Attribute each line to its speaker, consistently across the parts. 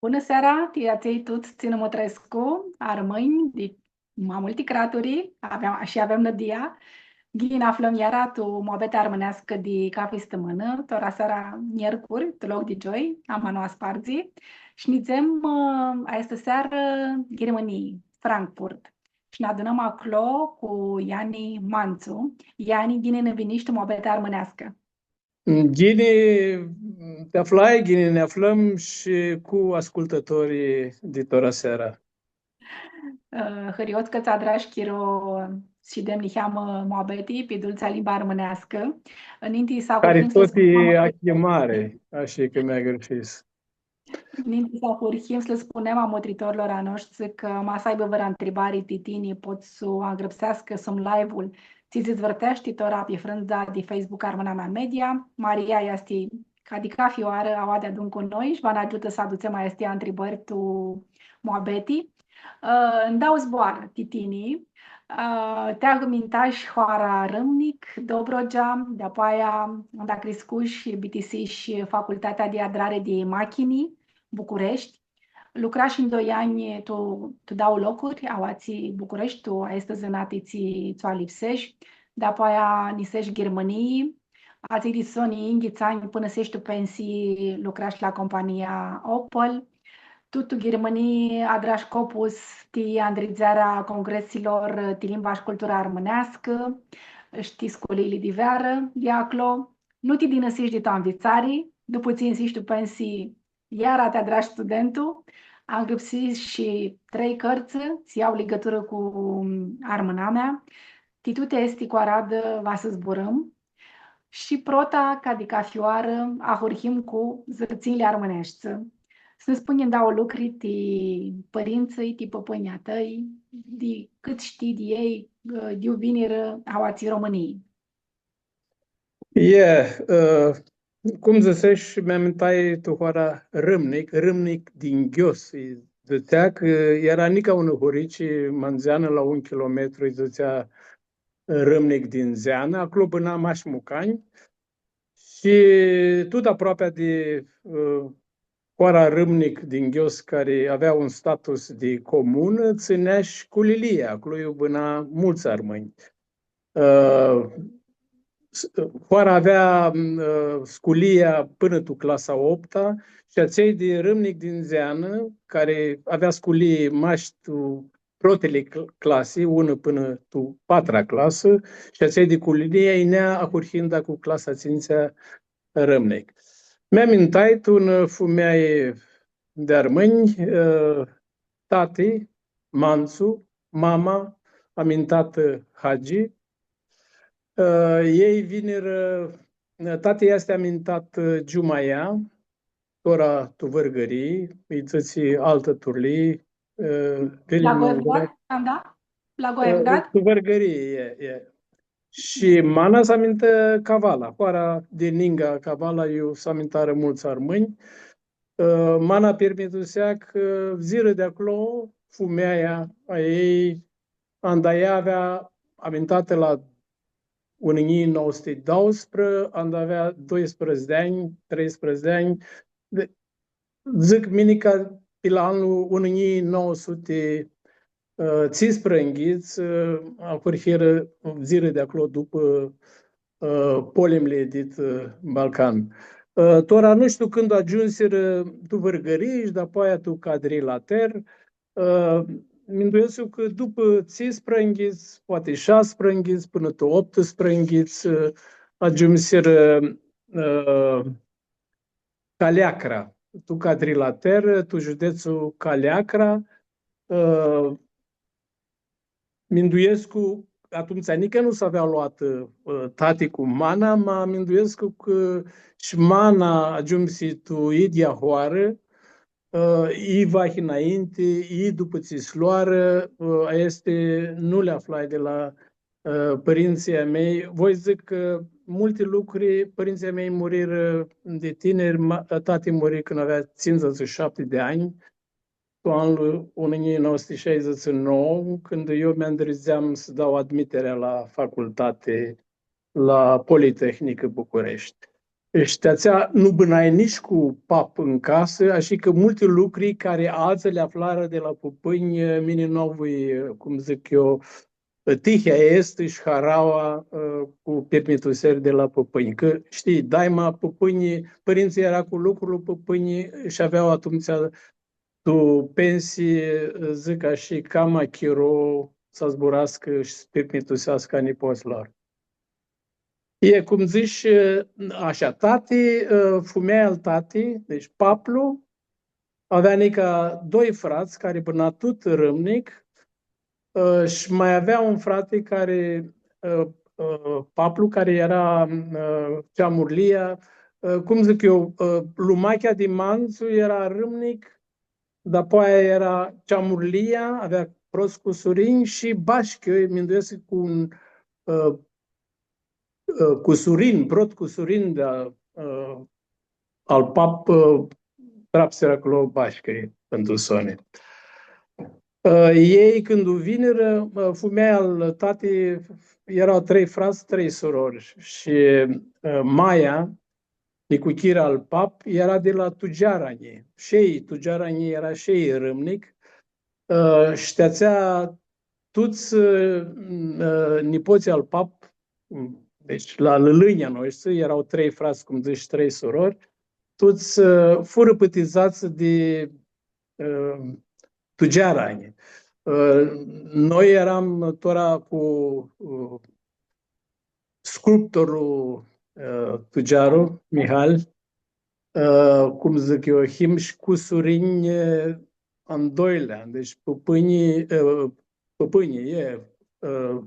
Speaker 1: Bună seara, tiaței tut Ținămătrescu, Armâni, di mamulti craturi, avem Nădia, Ghina Flămiera, tu mobete armânească de capi stămână, tora seara miercuri, tu loc de joi, amano sparzi, și nizem a este seară Germanii, Frankfurt. Și ne adunăm acolo cu Iani Manțu. Iani, bine ne veniști, mobete armânească.
Speaker 2: Ghine, te aflai, Ghine, ne aflăm și cu ascultătorii de Tora Seara.
Speaker 1: Hăriot că ți-a dragi chiro și demniheam moabeti, pe dulcea limba armânească. În inti s-a
Speaker 2: Care
Speaker 1: hurhim să
Speaker 2: tot e
Speaker 1: spunem,
Speaker 2: a chemare, așa că mi-a greșit.
Speaker 1: în inti s-a hurhim să le spunem a motritorilor a noștri că ma să aibă văra întrebări titini, pot să agrăpsească să live-ul. Ți zvârtești tora pe frânza de Facebook Armâna Mea Media. Maria este ca fioară, a adun cu noi și va ne ajută să aducem mai este întrebări tu moabeti. Îmi dau zboară, titinii. Te-a mintași Hoara Râmnic, Dobrogea, de-apoi unde a crescut și BTC și Facultatea de Adrare de Machini, București. Lucra și în 2 ani, tu dau locuri, ați București, tu este zânatiții, tu lipsești, de-apoi nisești Germanii, ați edisonii inghițani până să ești pensii, lucrași la compania Opel. Tutu Germanii adrași scopus ti andrizarea congresilor ti limba și cultura armânească, știi scolii de veră, de acolo, nu ti dinăsiști de ta învițarii, după ți insiști tu pensii, iar te adrași studentul, am găsit și 3 cărți, ți iau legătură cu armâna mea, titute esti cu aradă va să zburăm, și prota, ca de cafioară, a hurhim cu zărțile armânești. Să ne spunem, da, o lucri de părinții, de păpânia tăi, de cât știi de ei, de o viniră a ații României.
Speaker 2: Cum zicești, mi-amintai tu Hoara Râmnic din Ghios. Zățea că era nica ună horici manzeană la 1 kilometru, îi zățea Râmnic din Zeană, acolo până Mașmucani. Și tot aproape de Hoara Râmnic din Ghios, care avea un status de comună, ținea și cu Lilia, acolo iubâna mulți armâni. Hoara avea sculia până tu clasa 8-a și aței de Râmnic din Zeană, care avea sculie maștu protele clasei, 1 până tu 4-a clasă, și aței de cu Lilia inea ahurhinda cu clasa țințea Râmnic. Mi-amintai tu un fumeai de armâni, tati, Manțu, mama, amintată Hagi. Ei vineră, tati este amintat Giumaia, tora tu vărgării, îi țății altă turlii,
Speaker 1: La Goevgrad, da? La Goevgrad?
Speaker 2: tu vărgării e. Și mana s-a amintă Cavala, hoara din Ninga Cavala, eu s-a amintară mulți armâni. Mana permitusea că ziră de acolo, fumeaia a ei, andaia avea amintată la 1912, and avea 12 de ani, 13 de ani. Zic minica pe la anul 1900 ți sprânghiți, a hurhiră ziră de acolo după polimile dit Balcan. Tora nu știu când ajunseră tu vărgăriși, dar apoi tu cadri la ter. Mi-ndoiesc că după ți sprânghiți, poate 6 sprânghiți, până tu 8 sprânghiți, ajunseră Caleacra. Tu cadri la ter, tu județul Caleacra. Mi-ndoiesc atunci nică nu s-avea luat tati cu mana, ma mi-ndoiesc că și mana ajunsi tu idia hoară, i va înainte, i după ți sloară, este nu le aflai de la părinții mei. Voi zic că multe lucruri, părinții mei muriră de tineri, tati muri când avea 57 de ani, anul 1969, când eu mi-andrizeam să dau admiterea la facultate la Politehnică București. Știațea, nu bânai nici cu pap în casă, așa că multe lucruri care alții le aflară de la pupâni, mine novui, cum zic eu, tihea este și haraua cu permituseri de la pupâni. Că știi, daima pupânii, părinții era cu lucrul pupânii și aveau atunci tu pensii, zic așa, cam chiro să zburască și să permitusească nepoți lor. E, cum zici, așa, tati, fumea al tati, deci paplu, avea nica doi frați care până tot râmnic și mai avea un frate care, paplu, care era ceamurlia, cum zic eu, lumachea din Manțu era râmnic, dar apoi era ceamurlia, avea prost cu surin și bașcă, minduiesc cu un cu surin, prot cu surin de al pap trapsera acolo bașcăi pentru sone. Ei, când vineră, fumea al tati, erau 3 frați, 3 surori și Maia, nicuchira al pap, era de la Tugearani. Și ei, Tugearani era și ei râmnic. Știațea toți nipoții al pap, deci la Lălânia noștri, erau 3 frați, cum zici, 3 surori, toți fură pătizați de Tugearani. Noi eram tora cu sculptorul Tugearu, Mihal, cum zic eu, him și cu surini în doilea. Deci păpânii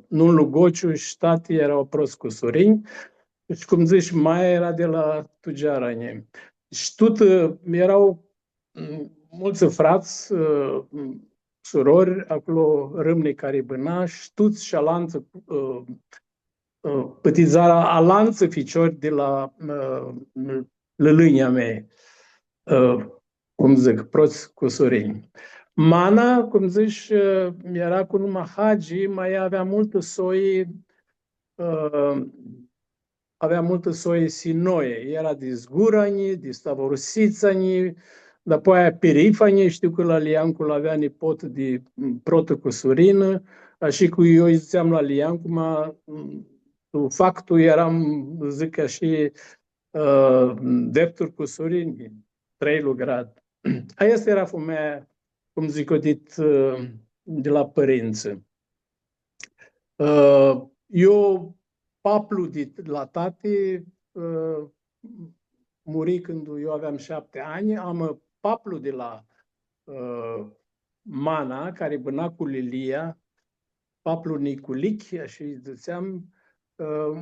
Speaker 2: nu Lugociu și tati erau prost cu surini. Deci, cum zici, Maia era de la Tugearani. Și tot erau mulți frați, surori, acolo râmne care bâna și toți șalanță, pătizarea alanță ficiori de la lălânia mea, cum zic, proți cu surini. Mana, cum zici, era cu numai hagi, mai avea multă soi, sinoie. Era de zgurani, de stavorusicani, dar apoi aia perifani, știu că la Liancul avea nepot de protă cu surină, așa că eu îi ziceam la Liancul, factul eram, zic așa, drepturi cu surini, 3 grad. Asta era fumea, cum zic eu, de la părinți. Eu, paplu de la tati, muri când eu aveam 7 ani, am paplu de la Mana, care bâna cu Lilia, paplu Niculic, așa îi ziceam,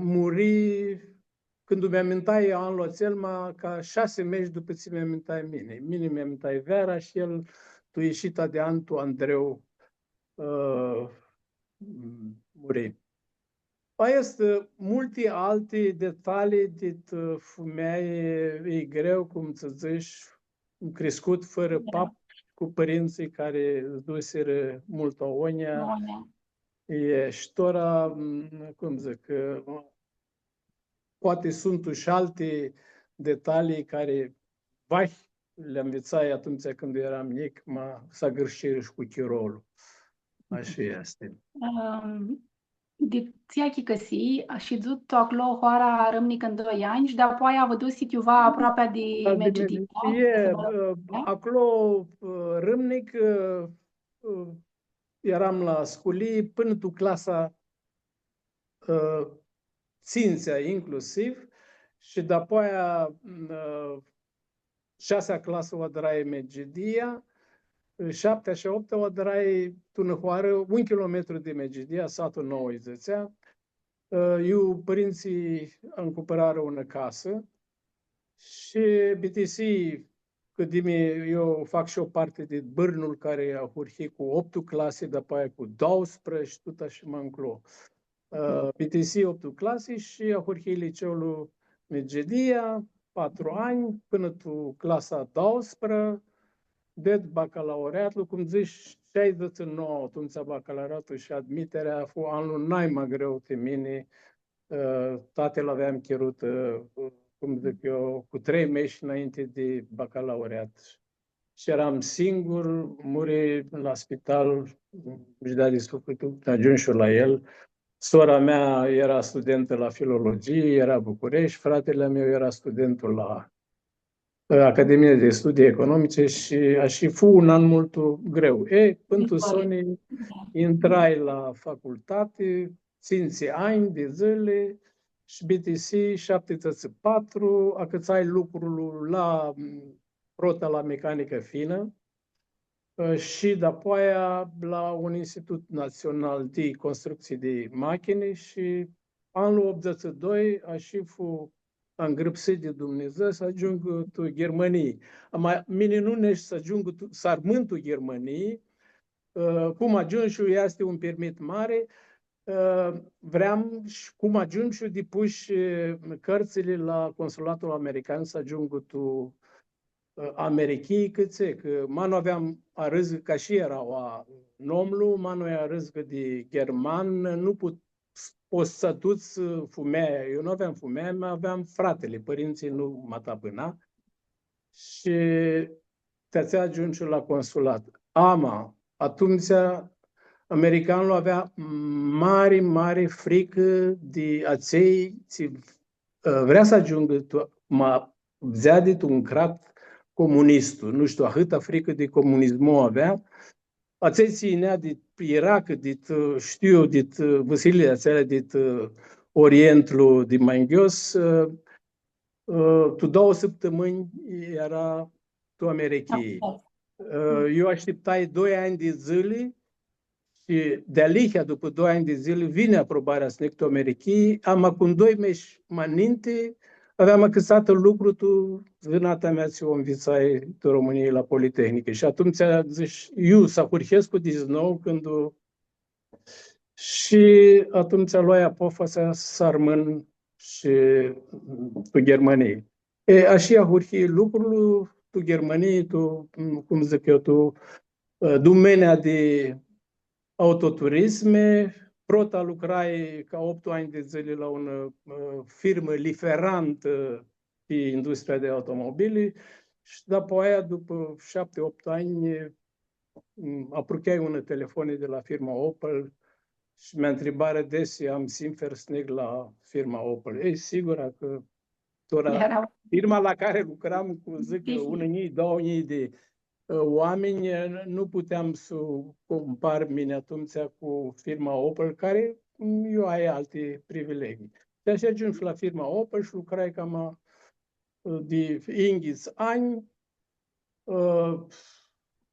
Speaker 2: muri când îmi amintai anul oțel, ca 6 meci după ce mi amintai mine. Mine mi amintai Vera și el, tu ieșita de an, tu Andreu, muri. Mai este multe alte detalii de fumeaie, e greu, cum să zici, crescut fără pap, cu părinții care duseră multă onia. E ștora, cum zic, poate sunt și alte detalii care le învățai atunci când eram mic, s-a gârșit și cu chirolul. Așa este.
Speaker 1: De ți-a căsi și zut acolo hoara râmnic în 2 ani și de-apoi a văzut situva aproape de Medgidica.
Speaker 2: Acolo râmnic eram la sculii până tu clasa țințea inclusiv și de-apoi 6-a clasă o drai Medgidia, 7-a și 8-a o drai Tunăhoară, 1 kilometru de Medgidia, satul nou îi zicea. Eu, părinții îmi cumpărară o casă și BTC, că eu fac și o parte de bârnul care a hurhit cu 8 clase, după cu 12 și tot așa mă înclo. BTC 8 clase și a hurhit liceul Medgidia, 4 ani, până tu clasa 12, de bacalaureatul, cum zici, 69 atunci bacalaureatul și admiterea a fost anul mai greu de mine. Tatăl aveam cherut cum zic eu, cu 3 mesi înainte de bacalaureat. Și eram singur, muri la spital, își dea de sufletul, ajunsul la el. Sora mea era studentă la filologie, era București, fratele meu era studentul la Academia de Studii Economice și a și fu un an mult greu. Până tu, Sony, intrai la facultate, 5 ani de zile și BTC 74, a cât ai lucrul la rota la mecanică fină și după aia la un Institut Național de Construcții de Machine și anul 82 a și fu îngrăpsit de Dumnezeu să ajung tu Germanii. Mine nu nești să ajung tu sarmântul Germanii, cum ajung și este un permit mare, vreau și cum ajung și depuși cărțile la consulatul american să ajung tu Americii câțe, că manu aveam arăzgă ca și erau a nomlu, manu arăzgă de german, nu poți să duți fumea, eu nu aveam fumea, mai aveam fratele, părinții nu mă tapâna și te-ați ajuns la consulat. Atunci americanul avea mare frică de aței, vrea să ajungă, m-a vzea un crat comunistul, nu știu, atâta frică de comunismul avea, aței ținea de Irak, de știu, de Văsilie, ațelea de Orientul, de Manghios, tu 2 săptămâni era tu Americii. Eu așteptai 2 ani de zile și de alihea, după 2 ani de zile, vine aprobarea snectul Americii, am acum 2 mesi maninte, aveam acăsat lucru, tu, vânata mea, ți-o învițai tu României la Politehnică. Și atunci zici, eu să hurchescu din nou când și atunci luai apofa să sarmân și tu Germanii. Așa hurchi lucrul, tu Germanii, tu, cum zic eu, tu, domenia de autoturisme, Prota lucrai ca 8 ani de zile la o firmă liferantă pe industria de automobile și după aia, după 7-8 ani, apucai un telefon de la firma Opel și mi-a întrebat des, am simfersneg la firma Opel. Ei, sigur că firma la care lucram cu, zic, 1.000, 2.000 de oameni, nu puteam să compar mine atunci cu firma Opel, care eu ai alte privilegii. Deci ajungi la firma Opel și lucrai cam de inghiți ani.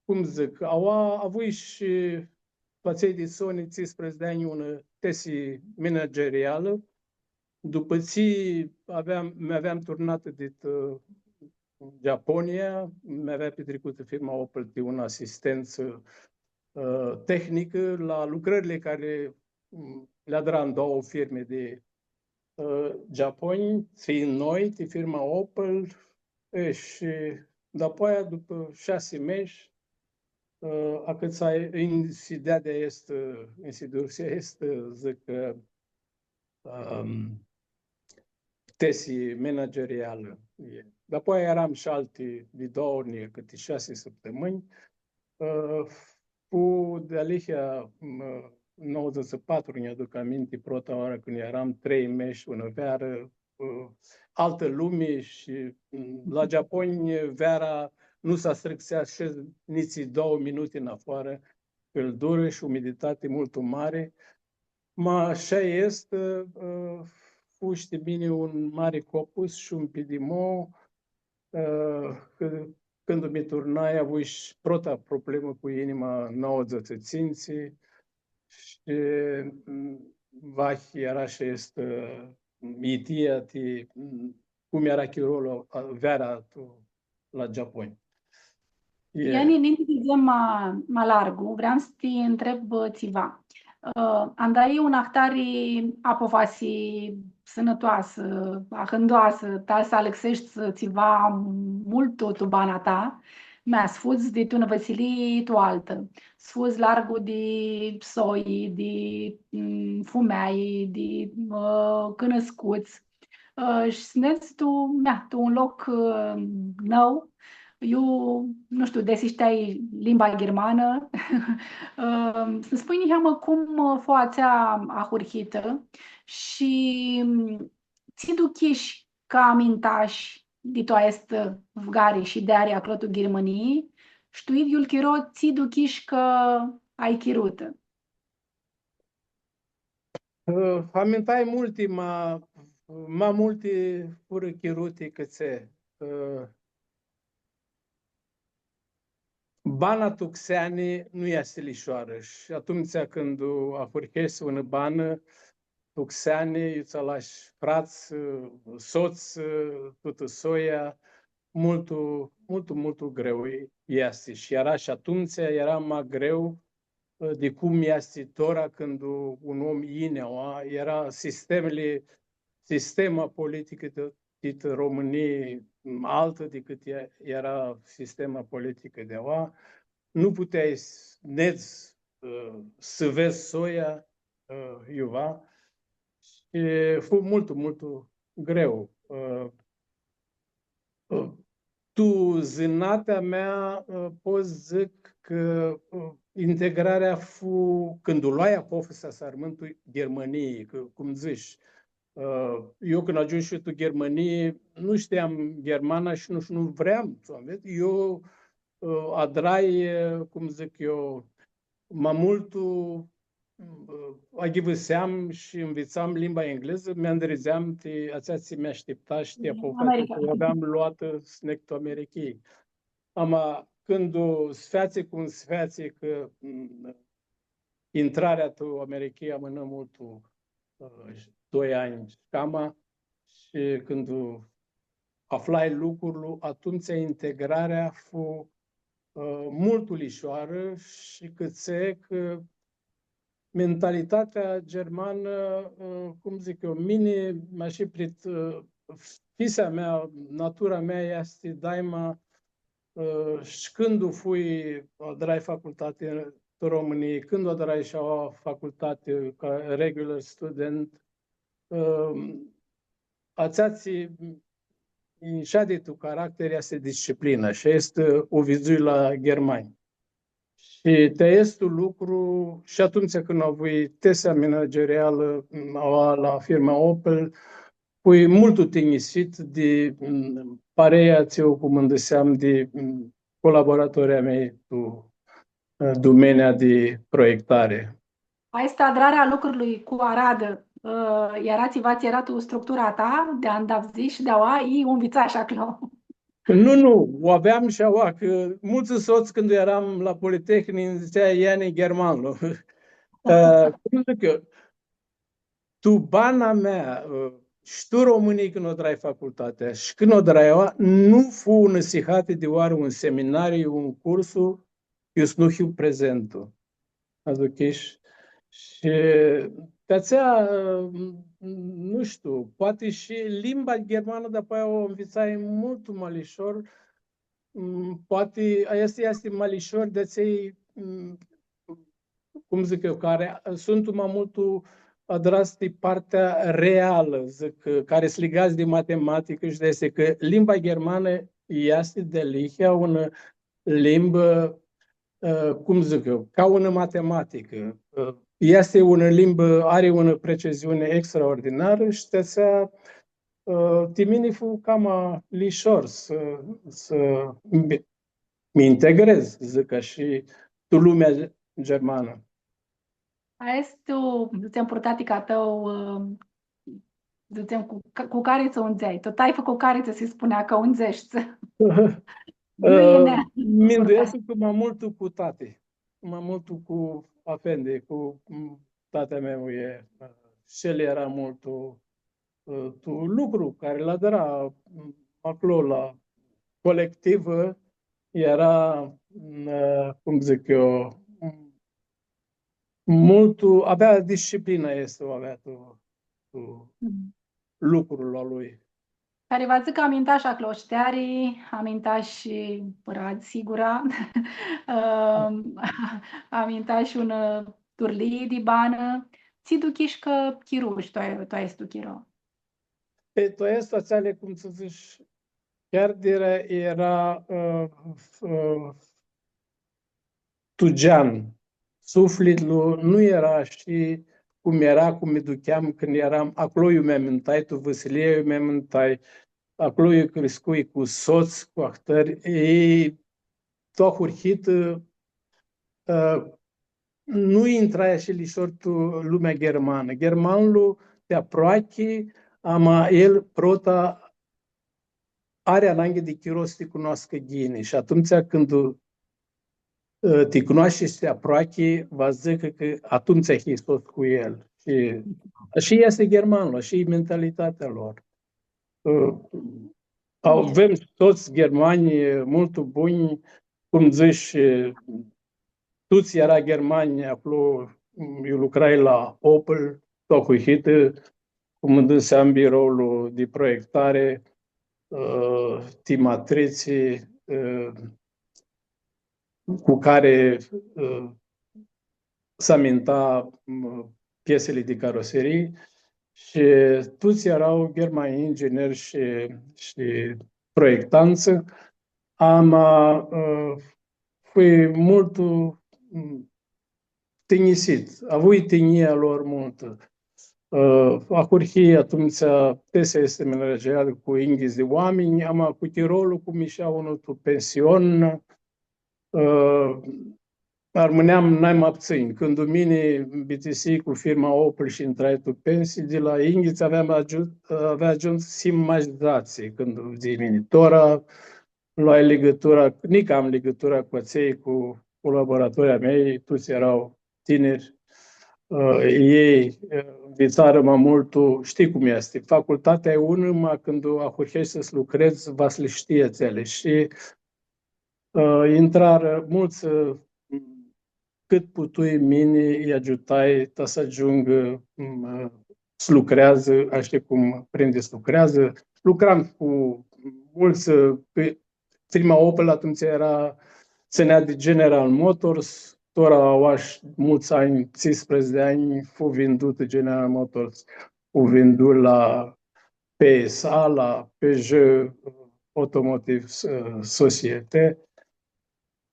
Speaker 2: Cum zic, au avut și faței de Sony 15 de ani una tesie managerială. După ce mi-aveam turnat de Japonia, mi-avea petrecut firma Opel de o asistență tehnică la lucrările care le-a dat în 2 firme de Japonia, fiind noi, de firma Opel, și după aia, după 6 mesi, a cât insidea este, zic, tesie managerială. După aia eram și alte de 2 ori, câte 6 săptămâni. Cu de-alihea 94, mi-aduc aminte, prota oară când eram 3 mesi, una veară, altă lume și la Japonia veara nu s-a strâxea nici 2 minute în afară, căldură și umiditate mult mare. Așa este, fuște bine un mare copus și un pidimo, când mi turnai, avui și prota problemă cu inima 90 ținții și vahi era și este ideea de cum era chirolul veara la Japonia.
Speaker 1: Iani, înainte de zi mai largu, vreau să te întreb ceva. Andai un ahtari apovasi sănătoasă, ahândoasă, ta să alexești ceva mult tu bana ta, mi-a spus de tu Văsilii tu altă. Spus largu de soi, de fumei, de cănăscuți. și spuneți tu un loc nou, eu, nu știu, desișteai limba germană, să spui nici cum foațea a hurhită și ți du kiși ca amintaš di to est v gari și de are aclotu Germanii, ștuit iul chiro ți du kiși că ai chirută.
Speaker 2: Amintai multi, ma multi fură chiruti cățe. Bana tuxeani nu este lișoară și atunci când a furchești una bană, tuxeani, îți lași frați, soț, tută soia, mult greu este. Și era și atunci era mai greu de cum este tora când un om ineoa, era sistema politică de României altă decât era sistema politică de oa. Nu puteai să vezi soia, iuva, și fu mult greu. Tu, zânatea mea, pot zic că integrarea când o luai apofisa sarmântul Germaniei, cum zici, eu când ajung și tu Germanie, nu știam germana și nu vreau. Eu adrai, cum zic eu, mai mult aghiveseam și învățam limba engleză, mi-andrezeam ați mi-aștepta și te că aveam luată snectul Americii. Ama când o sfeație cu un sfeație că intrarea tu Americii amână mult 2 ani cama și când aflai lucrurile, atunci integrarea fu mult ușoară și câțe că mentalitatea germană, cum zic eu, mine m-a și prit, fisa mea, natura mea este daima și când o fui adrai facultate în România, când o adrai și o facultate ca regular student, ați și tu caracter este disciplină și este o viziune la germani. Și te este un lucru, și atunci când au avut tesa managerială la firma Opel, pui mult tinisit de pareia ți-o cum îndăseam de colaboratorii mei cu domenia de proiectare.
Speaker 1: Asta adrarea lucrurilor cu Arad, era tu structura ta de andavzi și de a i un vițaș acolo.
Speaker 2: Nu, o aveam și aua, că mulți soți când eram la Politehnic zicea Iane Germanlu. Cum zic eu, tu bana mea, și tu românii când o trai facultatea și când o trai nu fu năsihate de oare un seminariu, un cursul, eu nu fiu prezentul. Aducești? Și de-ațea, nu știu, poate și limba germană, dar apoi o învățai mult mai ușor. Poate este mai ușor de cei, cum zic eu, care sunt mai mult adrați de partea reală, zic, care sunt legați de matematică și de este că limba germană este de lihia una limbă, cum zic eu, ca una matematică. Este una limbă, are o preciziune extraordinară și de-ațea timini fu cam lișor să mi integrez, zic, ca și tu lumea germană.
Speaker 1: Tu, zicem, purtatica tău, zicem, cu care ți-o unzeai? Tot ai făcut care ți se spunea că unzești.
Speaker 2: Mi-nduiesc că mai mult cu tate, mai mult cu apende, cu tatea meu și el era mult lucru care l-a dăra acolo la colectivă, era, cum zic eu, avea disciplină este, avea lucrul lui.
Speaker 1: Care va zic că amintași a cloștearii, amintași părad sigura, amintași un turlii de bană, ți duchiși că chiruși, tu ai tu chiro.
Speaker 2: To jest acele, cum să zici, chiar era tugean. Sufletul nu era și cum era, cum îi duceam când eram, acolo eu mi-am mântai, tu Văsilie eu mi-am mântai, acolo eu crescui cu soț, cu ahtări, ei, toa hurhit, nu intra și lișor tu lumea germană. Germanul te aproache, ama el prota are ananghe de chiros te cunoască ghine. Și atunci când te cunoaște și te aproache, va zică că atunci ai tot cu el. Și este germanul, și mentalitatea lor. Avem toți germani mult buni, cum zici, toți era germani acolo, eu lucrai la Opel, tot cu hită, cum dăseam biroul de proiectare, timatriții, cu care se aminta piesele de caroserii și toți erau germani ingineri și proiectanți. Am foi mult tenisit, avut tenia lor multă. A curhi atunci tesa este menajeriat cu inghizi de oameni, am cu Tirolul, cu mișa unul tu pension, rămâneam n-am abțin. Când mine BTC cu firma Opel și intrai tu pensii, de la inghiți avea ajuns simagizație când zi mine. Tora luai legătura, nici am legătura cu cei, cu colaboratorii mei, toți erau tineri. Ei învățară mă mult, știi cum este, facultatea e unul, când ahurhești să-ți lucrezi, va să le știe țele. Și intrară mulți, cât putui mine, îi ajutai să ajungă să lucrează, așa cum prinde să lucrează. Lucram cu mulți, firma Opel atunci ținea de General Motors, tora aș mulți ani, 15 de ani, fu vândut General Motors, fu vândut la PSA, la Peugeot Automotive Societe.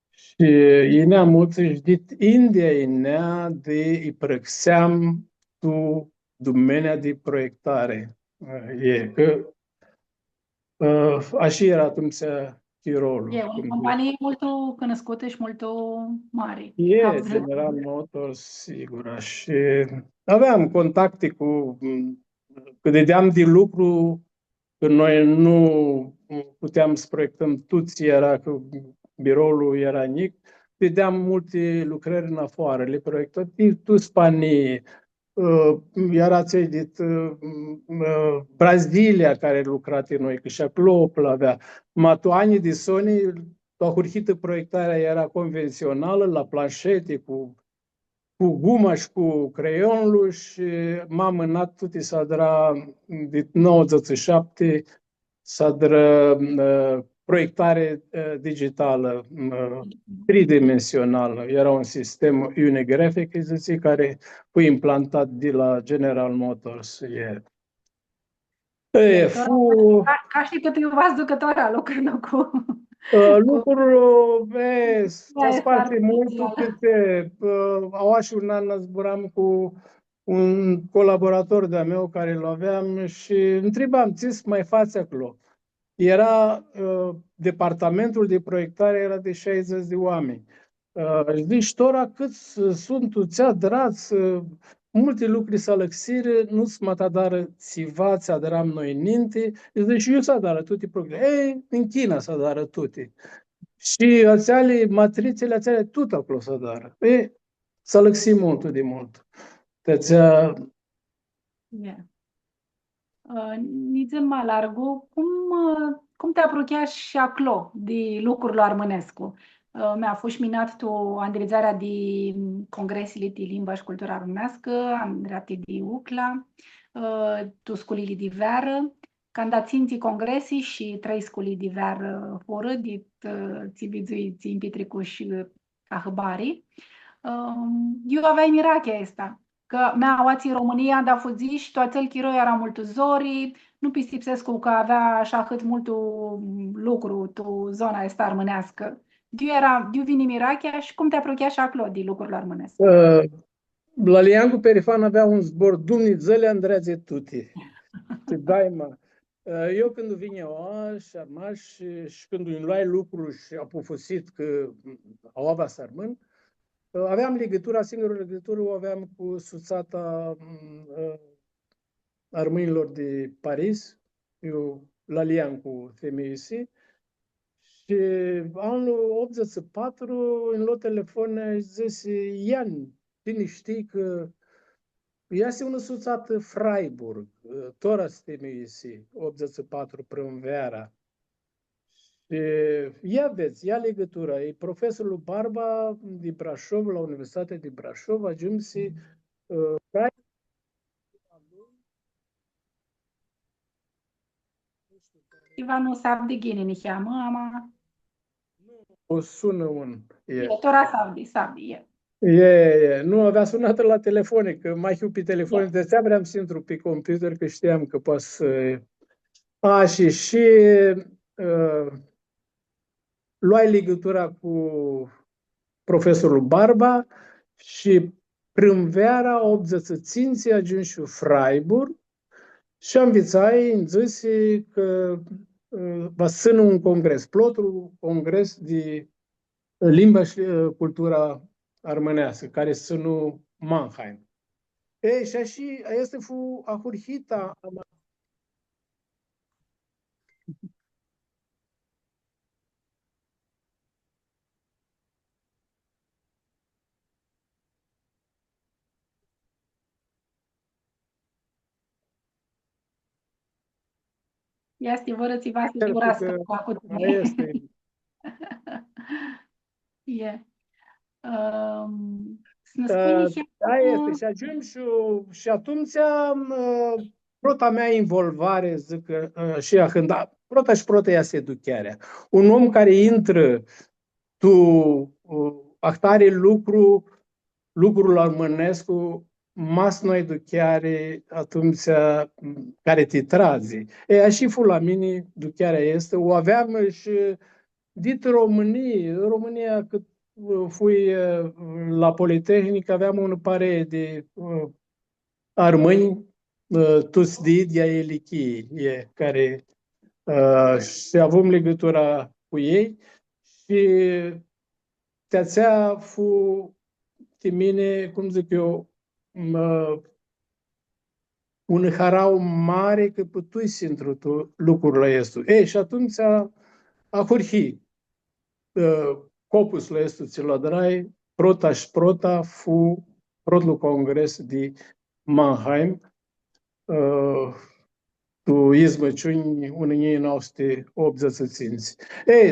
Speaker 2: Și inea mulți știt, India inea de îi prăxeam tu domenia de proiectare. E că așa era atunci Tirolul.
Speaker 1: E o companie mult cunoscută și mult mare.
Speaker 2: E General Motors, sigur. Și aveam contacte cu, că dădeam de lucru, că noi nu puteam să proiectăm toți, era că biroul era mic, dădeam multe lucrări în afară, le proiectam tu Spanii, era cei din Brazilia care lucrat în noi, că și acolo avea. Matoanii de Sony, la hurhită proiectarea era convențională, la planșete, cu guma și cu creionul și m-am mânat toate să adra de 97 să adra proiectare digitală, tridimensională. Era un sistem Unigraphic, care fu implantat de la General Motors.
Speaker 1: Ca și că tu v-ați ducătora lucrând cu...
Speaker 2: Lucrul s-a face mult, câte au și un an zburam cu un colaborator de-a meu care îl aveam și întrebam, ce mai faci acolo? Era departamentul de proiectare era de 60 de oameni. Zici, tora, cât sunt tu, ți-a drați, multe lucruri s-a lăxire, nu-ți mă tadară țiva, ți-a daram noi ninte, zici, eu s-a dară toate programe. Ei, în China s-a dară toate. Și ațeale, matrițele, ațeale, tot acolo s-a dară. Ei, s-a lăxit mult de mult. Te-ți-a...
Speaker 1: Nici mai largu, cum te apropiași și acolo de lucrurile armânescu? Mi-a fost minat tu andrizarea de congresile de limba și cultura românească, andrate de UCLA, tu sculili de veră, când ați ținti congresi și 3 sculi de veră foră, dit ți vizui ți impitricu și ahbari. Eu aveai mirachea asta. Că mea oații România, da fuzi și toate el chiro era mult zori, nu Pisipsescu că avea așa cât multul lucru, tu zona asta armânească. Diu vini Mirachea și cum te apropia și acolo de lucrurile armânesque?
Speaker 2: La Liancu Perifan avea un zbor Dumnițele Andreaze Tuti. Și daima. Eu când vine și armaș și când îmi luai lucruri și a pufusit că au avea sărmân, aveam legătura, singura legătură o aveam cu suțata armânilor de Paris, eu la Liancu femeisi. Și anul 84, în lot telefon, zis, Ian, cine știi că iese una suțată Freiburg, tora stemisi, 84 primăvara. Și ia vezi, ia legătura. E profesorul Barba de Brașov, la Universitatea de Brașov, ajunse
Speaker 1: Ivanu Savdi ni cheamă, ama...
Speaker 2: o sună un.
Speaker 1: E, tora Savdi, e.
Speaker 2: Nu avea sunat la telefon, că mai știu pe telefon, de aceea vreau să intru pe computer, că știam că poate să... și luai legătura cu profesorul Barba și primăvara 85 ajungi în Freiburg și am învățai în zis că va ține un congres, plotul congres de limba și cultura armânească, care se nu Mannheim. Și așa este fu ahurhita.
Speaker 1: Este, vă rățiva să sigurească cu acum.
Speaker 2: Este.
Speaker 1: E.
Speaker 2: Este. Și ajung și atunci prota mea involvare, zic, și ahânda, prota și prota ia educarea. Un om care intră, tu ahtare lucrul armânescu, mas nu educare atunci care te trazi. Așa fu la mine educarea este, o aveam și dit România cât fui la Politehnică, aveam un pare de armâni, toți de Idia Elichii, care și avem legătura cu ei și te-ațea fu de mine, cum zic eu, un harau mare că putui să intru lucrurile astea. Și atunci a hurhi Copus la estul Țiladrai, prota și prota fu protlu congres de Mannheim, tu izmăciuni unii noștri 85.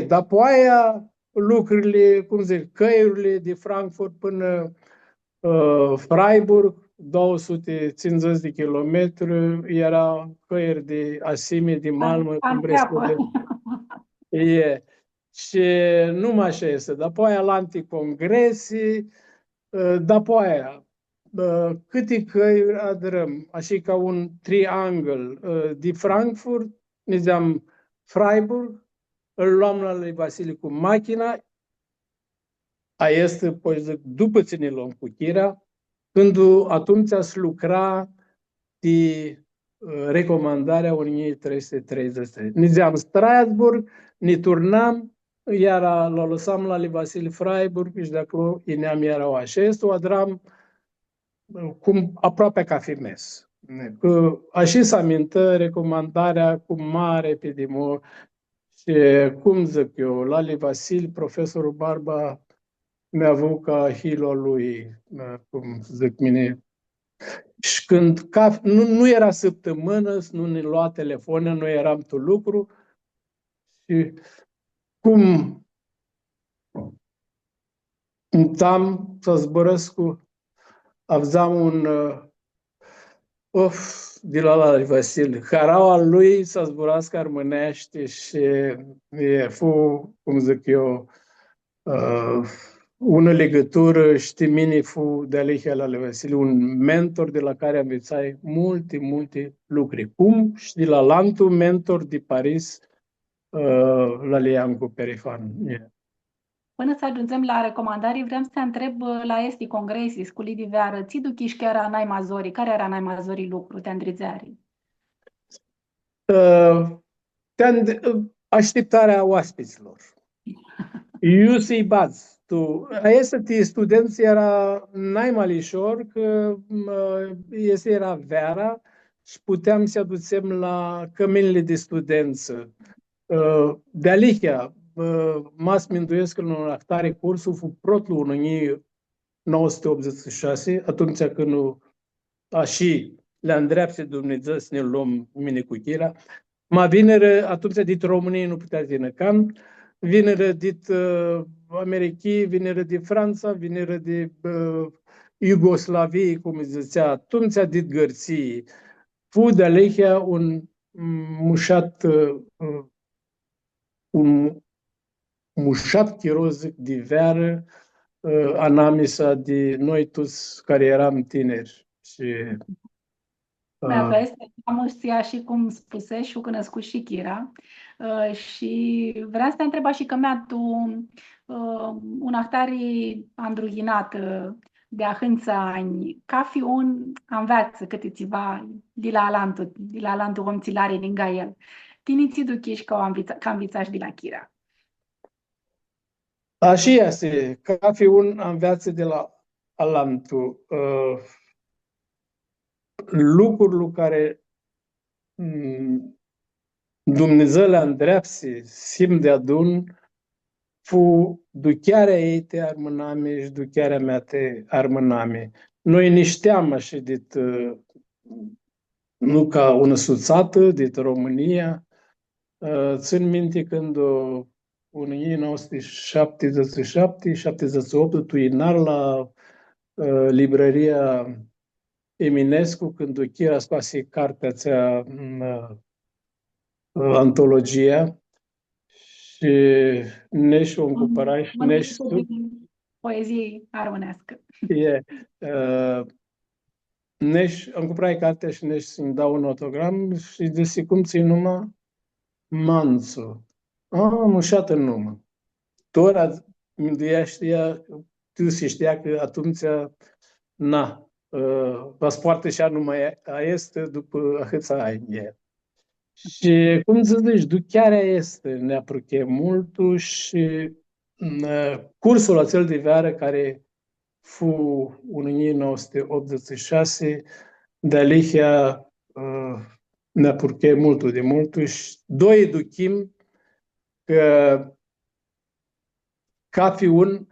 Speaker 2: Dar pe aia lucrurile, cum zic, căiurile de Frankfurt până Freiburg, 250 de kilometri, era căieri de Asime, de Malmö, cum vrei să Și numai așa este. După aia la anticongresi, după aia câte căi adărăm, așa ca un triangel de Frankfurt, ne ziceam Freiburg, îl luam la lui Vasile cu machina, a este, păi zic, după ce ne luăm cu chira, când atunci ați lucra de recomandarea 1330. Ne ziceam Strasburg, ne turnam, iar la lăsam la lui Vasile Freiburg și de acolo ineam erau așa. Este o adram cum aproape ca fimes. Că așa se amintă recomandarea cu mare epidemie și cum zic eu, la lui Vasile, profesorul Barba mi-a avut ca hilo lui, cum zic mine. Și când nu era săptămână, nu ne lua telefonul, nu eram tu lucru și cum să zbărăsc cu aveam un de la lui Vasile. Haraua lui să zburască armânește și fu, cum zic eu, una legătură, știi, mini fu de Alehia la Vasile, un mentor de la care învățai multe lucruri. Cum știi la Lantu, mentor de Paris, la Liancu Perifan. Yeah.
Speaker 1: Până să ajungem la recomandări, vreau să te întreb la esti congresii, sculi de veară, ți duchiși că era nai mazori, care era nai mazori lucru, te îndrizeari?
Speaker 2: Așteptarea oaspeților. Eu să-i bați. Tu, este studenți era naimalișor că este era veara și puteam să aducem la căminile de studență. De alihea, mas minduiesc în un actare cursul fu protlu în 1986, atunci când și le-a îndreaptă Dumnezeu să ne luăm mine cu chira. Ma vinere, atunci dit României nu putea ține can, vinere dit Americii, vinere de Franța, vinere de Iugoslavie, cum zicea, atunci dit Gărții. Fu de alehea un mușat, un mușat chirozic de veară, anamisa de noi toți care eram tineri. Și
Speaker 1: Mea este amustia și cum spuse și cu născut și Chira. Și vreau să te întreba și că mea tu un actari andrughinat de a hânța ani, ca fi un înveață câte țiva de la alantul omțilare din Gael. Tiniți duchiși ca învițași de la Chira.
Speaker 2: Așa este, ca fi un înveață de la alantul. Lucrul care Dumnezeu le-a îndreapse, simt de adun, fu duchearea ei te armâname și duchearea mea te armâname. Noi ne știam așa dit, nu ca una suțată, dit România. Țin minte când în 1977-78, tu inar la librăria Eminescu, când Chira scoase cartea țea, antologia, și neși o încumpărai și neși
Speaker 1: poezie armânească.
Speaker 2: Neși am cumpărat cartea și neși să-mi dau un autogram și desi cum ți-i numai Manțu. Mușat în numă. Tora știa, tu se știa că atunci pasportul și numai este după atâția ani. Și cum zici, duchearea este neapruche mult și cursul acel de veară care fu în 1986 de alihea neapruche mult de mult și doi duchim că ca fi un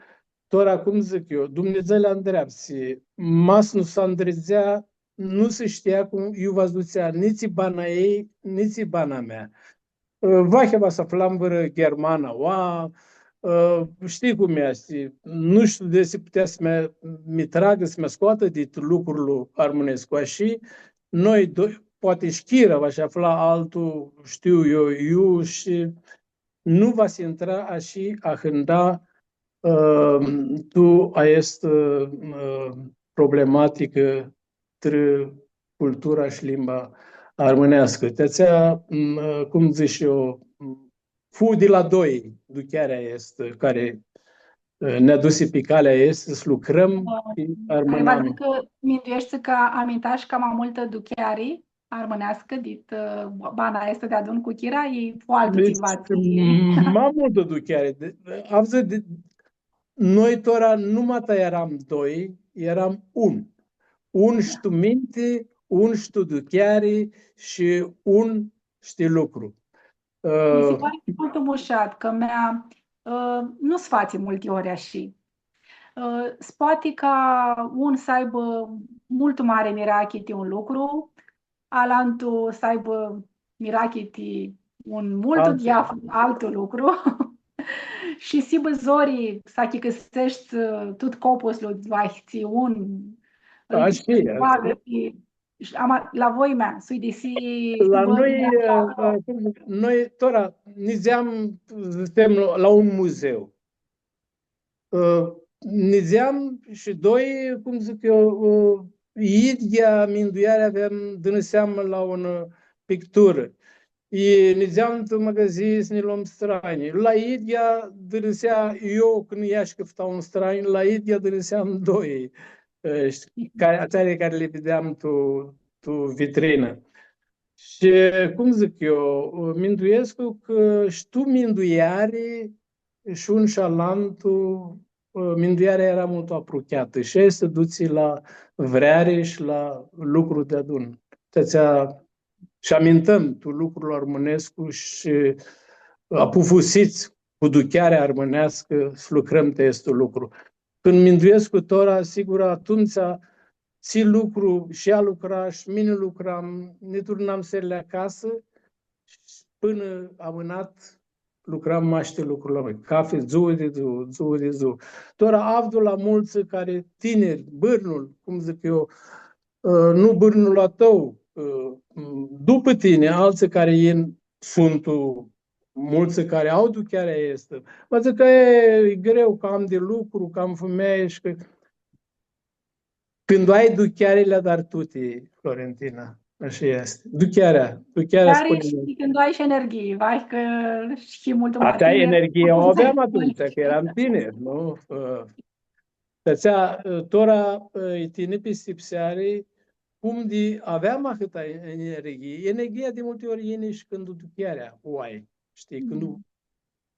Speaker 2: tot acum zic eu, Dumnezeu le-a îndreapse, mas nu s-a îndrezea, nu se știa cum eu v-ați ducea nici bana ei, nici bana mea. Vaheva să flambără germana, știi cum este, nu știu de se putea să mi tragă, să mă scoată de lucrurile armonescu, și noi doi, poate șchiră, va și afla altul, știu eu, și nu va se intra așa a hânda tu este problematică între cultura și limba armânească. Te-ația, cum zic eu, fu de la doi, duchearea este, care ne-a dus pe calea este, să lucrăm
Speaker 1: armânami. Că mintuiești că amintași că mai multă duchearii armânească, dit bana este de adun cu chira, e o altă motivație.
Speaker 2: Mai multă ducheare. Noi tora numai eram doi, eram un. Un știu minte, un știu ducheare și un știu lucru.
Speaker 1: Mi se pare mult mușat că nu sfați multe ori așa. Poate ca un să aibă mult mare mirachiti un lucru, alantul să aibă mirachiti un mult altul lucru. Și si zorii să chicăsești tot copusul vahți un la voi mea, sui desi
Speaker 2: la noi tora nizeam la un muzeu. Nizeam și doi, cum zic eu, idea, minduiarea aveam dână seamă la o pictură. E nizeam în magazin să ne luăm strani. La idea dânăsea eu când iași că fătau un strani, la idea dânăseam doi. Ația care le vedeam tu vitrină. Și cum zic eu, minduiesc că și tu minduiare și un șalantul, minduiarea era mult apropiată și este duți la vreare și la lucru de adun. Și amintăm tu lucrul armânescu și apufusiți cu duchearea armânească să lucrăm de este lucru. Când minduiesc cu Tora, sigur, atunci ți lucru și a lucra și mine lucram, ne turnam serile acasă până amânat lucram maște lucrul la noi. Cafe, ziua de zi. Tora avdu la mulți care tineri, bârnul, cum zic eu, nu bârnul la tău, după tine, alții care sunt mulți care au ducherea este. Mă zic că e greu, că am de lucru, că am femeie și că... Când ai duchearele, dar tuti, Florentina. Așa este. Duchearea
Speaker 1: Dar
Speaker 2: spune.
Speaker 1: și când ai și energie, vai că și mult mai
Speaker 2: Asta
Speaker 1: tineri.
Speaker 2: energie o aveam atunci, că eram tineri, nu? Tora e tine pe stipseare, cum de aveam atâta energie. Energia de multe ori e și când duchearea o ai. Știi, când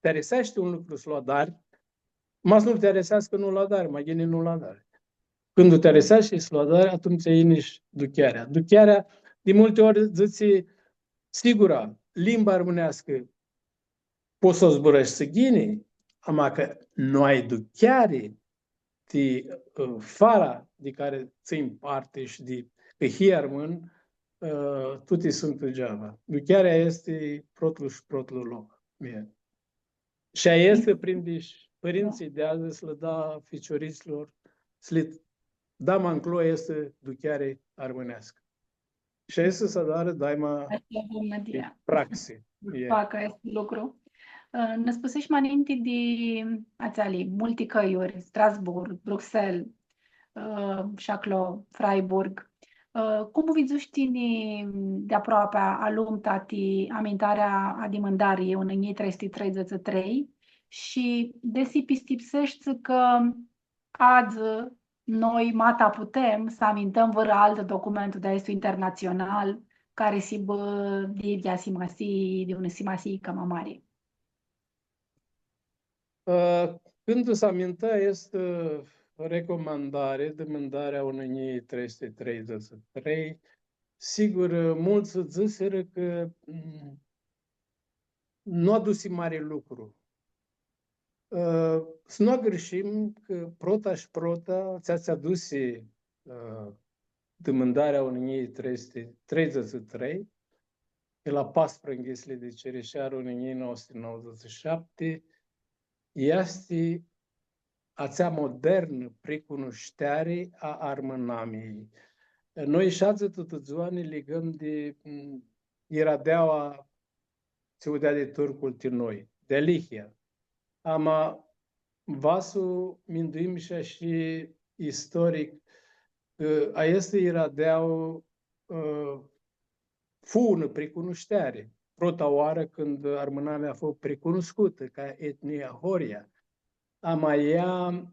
Speaker 2: te resește un lucru să-l dar, mas nu te resească nu-l dar, mai gine nu-l dar. Când te resește și să-l dar, atunci e nici duchearea. Duchearea, de multe ori, zice, sigura, limba armânească, poți să o zburăși să ghini, ama că nu ai ducheare, fara de care țin parte și de că hiermân, toate sunt degeaba. Duchearea este protul și protul loc. Bine. Și aia este prinde părinții de azi să le da ficioriților, să le da manclo este ducheare armânească. Și este să dară daima praxe.
Speaker 1: Facă acest lucru. Ne spusesti mai înainte de ația multe căiuri, Strasbourg, Bruxelles, Châtellon, Freiburg. Cum vizuști de aproape a lumtati amintarea adimândarii în 333 și desi pistipsești că azi noi mata putem să amintăm vără alt document de este internațional care si bă de simasi de un simasi cam mare.
Speaker 2: Când se amintea este recomandare de mândarea unui 333. Sigur, mulți ziseră că nu a dus mare lucru. Să nu greșim că prota și prota ți-a dus de mândarea unui 333, la pas prănghisle de cereșarul în 1997, este ațea modernă precunoșteare a armănamiei. Noi șață tutățoane legăm de iradeaua se udea de turcul tinoi, de Lihia. Ama vasul minduim și istoric a este iradeau fu ună precunoșteare. Prota oară când armânamea a fost precunoscută ca etnia Horia. Ama ea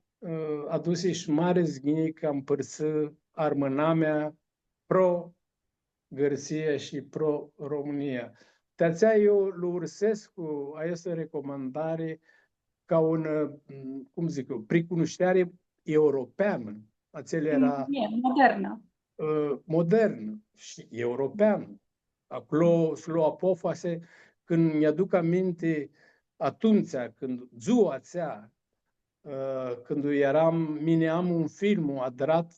Speaker 2: a dus și mare zghini că împărți armânamea pro-Gărsia și pro-România. De-ația eu lui Ursescu a este recomandare ca un, cum zic eu, precunoșteare europeană. Ațel era
Speaker 1: modernă.
Speaker 2: Modernă și europeană. Acolo s-o apofase când mi-aduc aminte atunci, când ziua ațea, când mine am un film adrat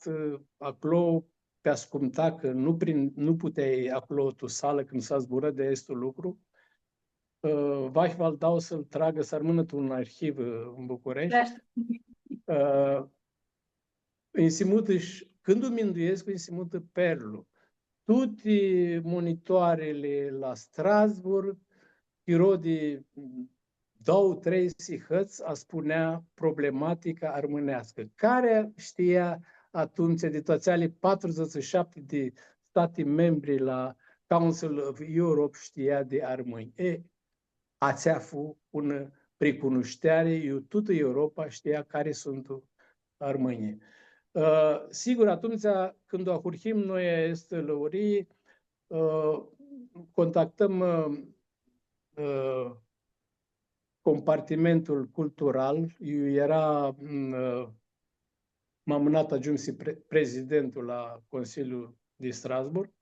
Speaker 2: acolo pe ascunta, că nu puteai acolo tu sală când s-a zburat de estul lucru, Vahval dau să-l tragă, să rămână un arhiv în București. Când o minduiesc, însimută perlu. Toate monitoarele la Strasbourg, Pirodi 2-3 sihăți a spunea problematica armânească. Care știa atunci de toți alii 47 de state membri la Council of Europe știa de armâni? Ați avut un precunoștere, eu toată Europa știa care sunt armânii. Sigur, atunci când o hurhim noi este lăurii, contactăm compartimentul cultural. Eu m-am mânat adjunct prezidentul la Consiliul de Strasbourg,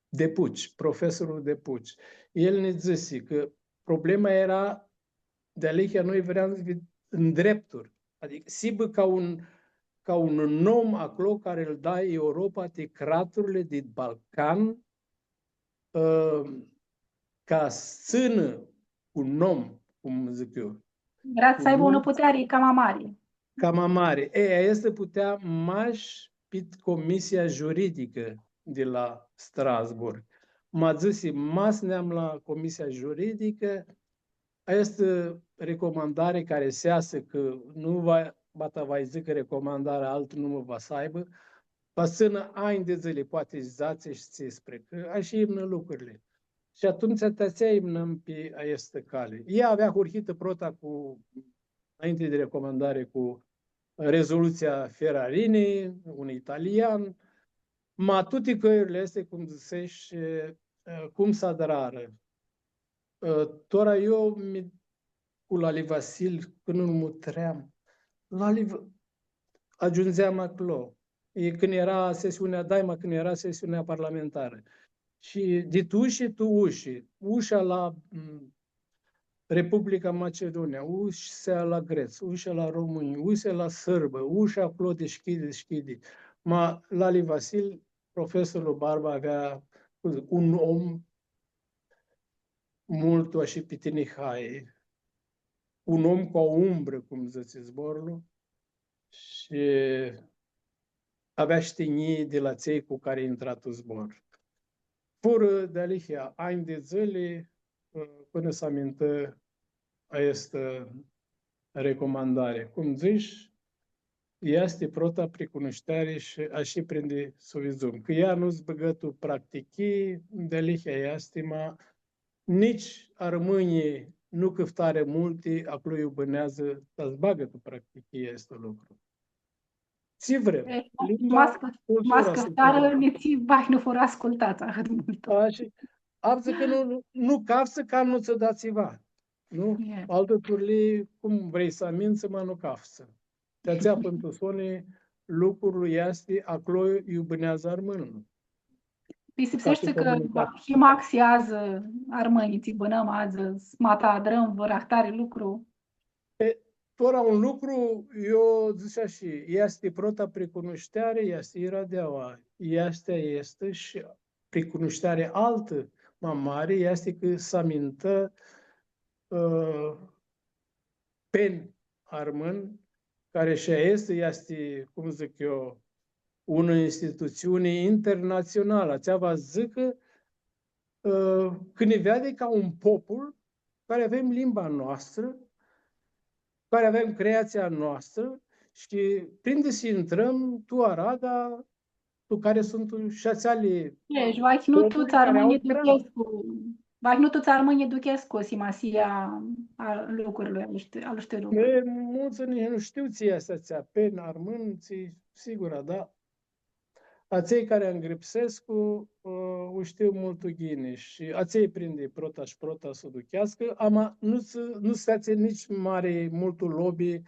Speaker 2: Depuci, profesorul Depuci. El ne zise că problema era de alechea noi vreau în drepturi. Adică sibă ca un nom acolo care îl dă Europa de craturile de Balcan, ca sână un om, cum zic eu.
Speaker 1: Vreau să aibă o putere cam mare.
Speaker 2: Cam mare. Este putea maș pit comisia juridică de la Strasbourg. M-a zis, mas ne-am la comisia juridică, este recomandare care se iasă că nu va zică recomandarea, altul nu mă va să aibă, va sână ani de zile, poate zațe și țespre, că așa imnă lucrurile. Și atunci te-ți imnăm pe această cale. Ea avea hurhită prota înainte de recomandare cu rezoluția Ferrarini, un italian, ma toate căiurile astea, cum zicești, cum să aderară. Tora eu cu Lali Vasil, când nu mă tream, ajungeam acolo. Când era sesiunea Daima, când era sesiunea parlamentară. Și de tu și tu ușa la Republica Macedonia, ușa la Greți, ușa la Români, ușa la Sârbă, ușa acolo deschide. Ma Lali Vasil, profesorul Barba, avea un om mult și pitinihai, un om cu o umbră, cum zice zborul, și avea știnii de la cei cu care a intrat în zbor. Fără de alihia ani de zile până să amintă această recomandare. Cum zici, este prota precunoștere și așa prinde suvizum. Că ea nu-ți băgătul practichii, de alihia este, ma nici armânii nu câftare multe, acolo iubânează, să-ți bagă tu practichii este lucru. Ți vrem.
Speaker 1: Mască tare, nici bai nu vor ascultată atât mult.
Speaker 2: Abză că nu cafță, ca nu ți-o dați-va. Nu? Altă turli, cum vrei să aminți, mă nu cafță. Te-ația pentru sone, lucrul este, acolo iubânează armânul.
Speaker 1: Păi se psește că și maxiază armânii, ți bănăm azi, smata adrăm, vărahtare lucru.
Speaker 2: Tora un lucru, eu zicea și, este prota precunoșteare, este iradeaua, este și precunoșteare altă, mai mare, este că să amintă pen armân, care și este, cum zic eu, o instituțiune internațională. Ți-a va zică că ne vede ca un popul care avem limba noastră, care avem creația noastră și prinde să intrăm tu Arada, tu care sunt șațale.
Speaker 1: Ești, vai nu tu ți-armâni Duchescu, simasia lucrurilor, al știu lucruri.
Speaker 2: Mulți nu știu ție astea, pen, armânții, sigur, da. Acei care îngripsescu o știu mult ghine și acei prinde prota și prota să duchească, ama nu se nici mare multul lobby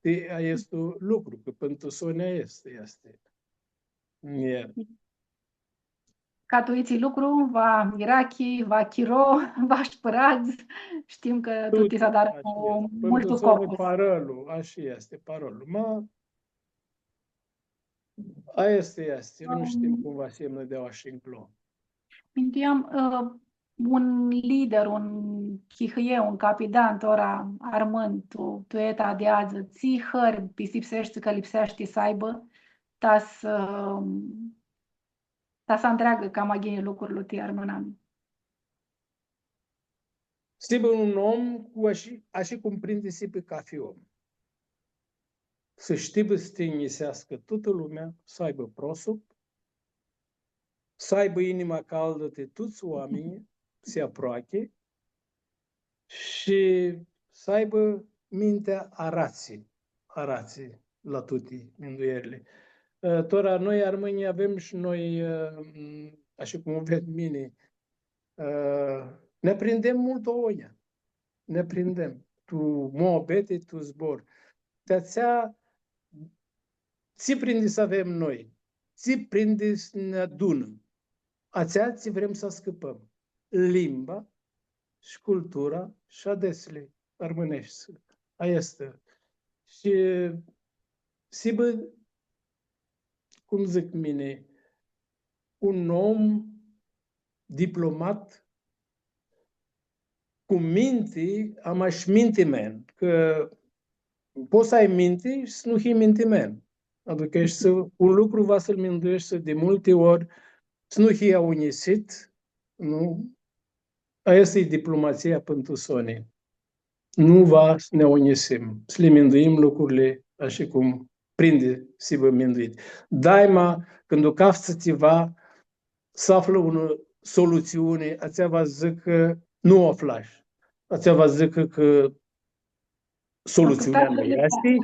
Speaker 2: de acest lucru, că pentru Sonia este. Yeah.
Speaker 1: Ca tu iți lucru, va Irachi, va Chiro, va Șpăraț, știm că tu ți s-a dat cu multul scopul.
Speaker 2: Parolul, așa este parolul. Aia este. Nu știm cum va semnă de așa înclo.
Speaker 1: Mintuiam un lider, un chihie, un capitan, ora armând, tu eta de azi, ții hări, pisipsești că lipsești să aibă, ta să întreagă cam aghine lucrurile tăi armânami.
Speaker 2: Sibă un om cu așa cum prinde pe ca fi om. Să știe să te inisească toată lumea, să aibă prosop, să aibă inima caldă de toți oamenii, se aproache și să aibă mintea arație la toate mântuierile. Tora, noi armânii avem și noi, așa cum ved mine, ne prindem mult o oia. Ne prindem. Tu moabete, tu zbor. De-ațea, ți prinde să avem noi. Ți prinde să ne adună. Ațea ți vrem să scăpăm. Limba și cultura și adesele armânești. Aia este. Și sibă, cum zic mine, un om diplomat cu minte, am aș minte men, că poți să ai minte și să nu fii minte men. Adică un lucru va să-l minduiești de multe ori, să nu fie unisit, nu? Aia e diplomația pentru Sony. Nu va să ne unisim, să le minduim lucrurile așa cum prinde să vă minduit. Daima, când o cafță ceva, să află o soluțiune, ația va zică nu o aflași. Ația va zică că soluțiunea nu este,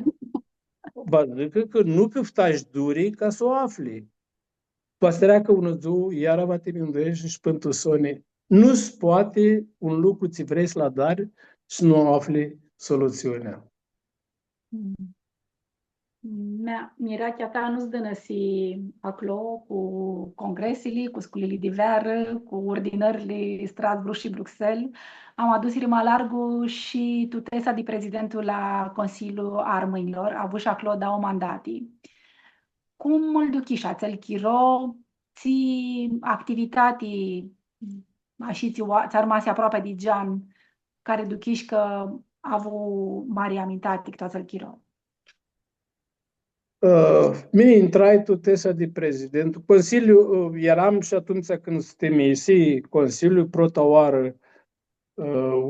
Speaker 2: va zică că nu căftași duri ca să o afli. Pasărea că unul zi, iară va te minduiești și pentru Sony. Nu-ți poate un lucru ți vrei să-l dar și nu afli soluțiunea.
Speaker 1: Mirația ta nu-ți dă si acolo cu congresele, cu sculile de veră, cu ordinările Strasbourg și Bruxelles. Am adus rima largu și tutesa de prezidentul la Consiliul Armânilor, a avut și acolo două mandati. Cum îl duchișa? Ți-l chiro? Ți activității și ți-a rămas aproape de Gian, care duchiși că a avut mare amintate că ți-l chiro?
Speaker 2: Mine intrai tutesa de prezident. Consiliul, eram și atunci când se temisi Consiliul, prota oară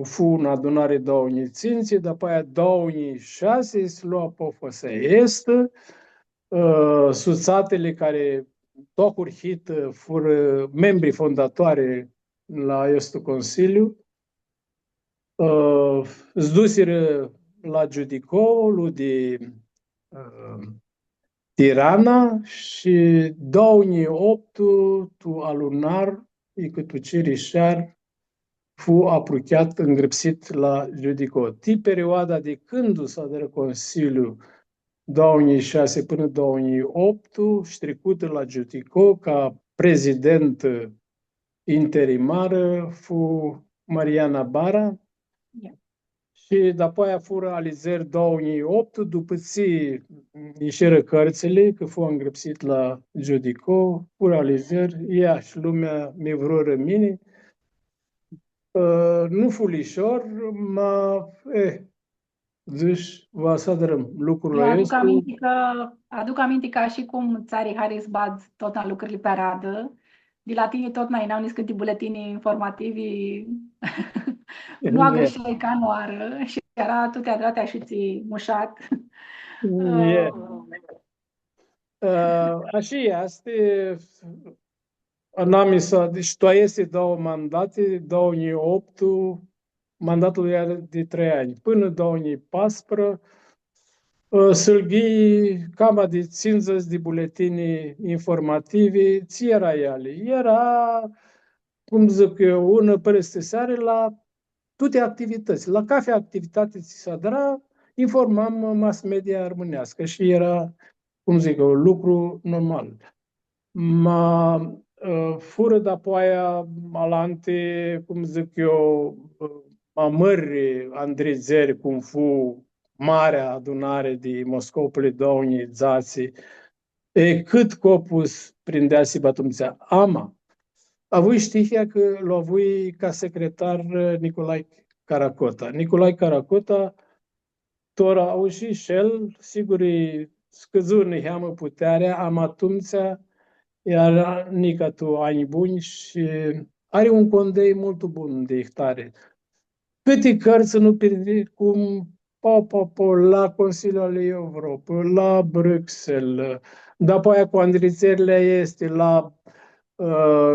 Speaker 2: fu în adunare 2005, după aia 2006 se lua pofăsa este, suțatele care tocuri hit fură membri fondatoare la estul Consiliu, zduseră la judicou de Tirana și 2008 tu alunar e că tu cerișar fu apropiat îngrăpsit la judicou. Ti perioada de când s-a dat Consiliul 2006 până 2008 și trecută la judicou ca prezident interimară fu Mariana Bara. Și după aia fu realizări 2008, după ce ieșiră cărțile, că fu îngrăpsit la judico, fu realizări, ea și lumea mi vreo rămine. Nu fu lișor, ma, zici, vă asadărăm lucrurile
Speaker 1: astea. Aduc aminte că și cum țarii Harris Bad tot în lucrurile pe radă, de la tine tot mai n-au niscând buletini informativi, nu a greșit ca noară și era toate adratea și ți mușat.
Speaker 2: Așa este. Anamisa, deci tu este două mandate, 2008, mandatul era de 3 ani, până 2014, sâlghii cam de 50 de buletini informative, ți era ele. Era, cum zic eu, una peste seară la toate activități. La cafea activitate ți se adra, informam mass media românească și era, cum zic eu, lucru normal. Fură de-apoi alante, cum zic eu, mamări Andrei cum fu marea adunare de Moscopole Dounii Zații, cât copus prindea si batumțea. Ama, avui știa că l-a avui ca secretar Nicolae Caracota. Nicolae Caracota, tora au și el, sigur, scăzurni heamă puterea, ama atumțea, iar nica tu ani buni și are un condei mult bun de hectare. câte cărți nu pierde cum la Consiliul Europei, la Bruxelles, după aia cu Andrițările este la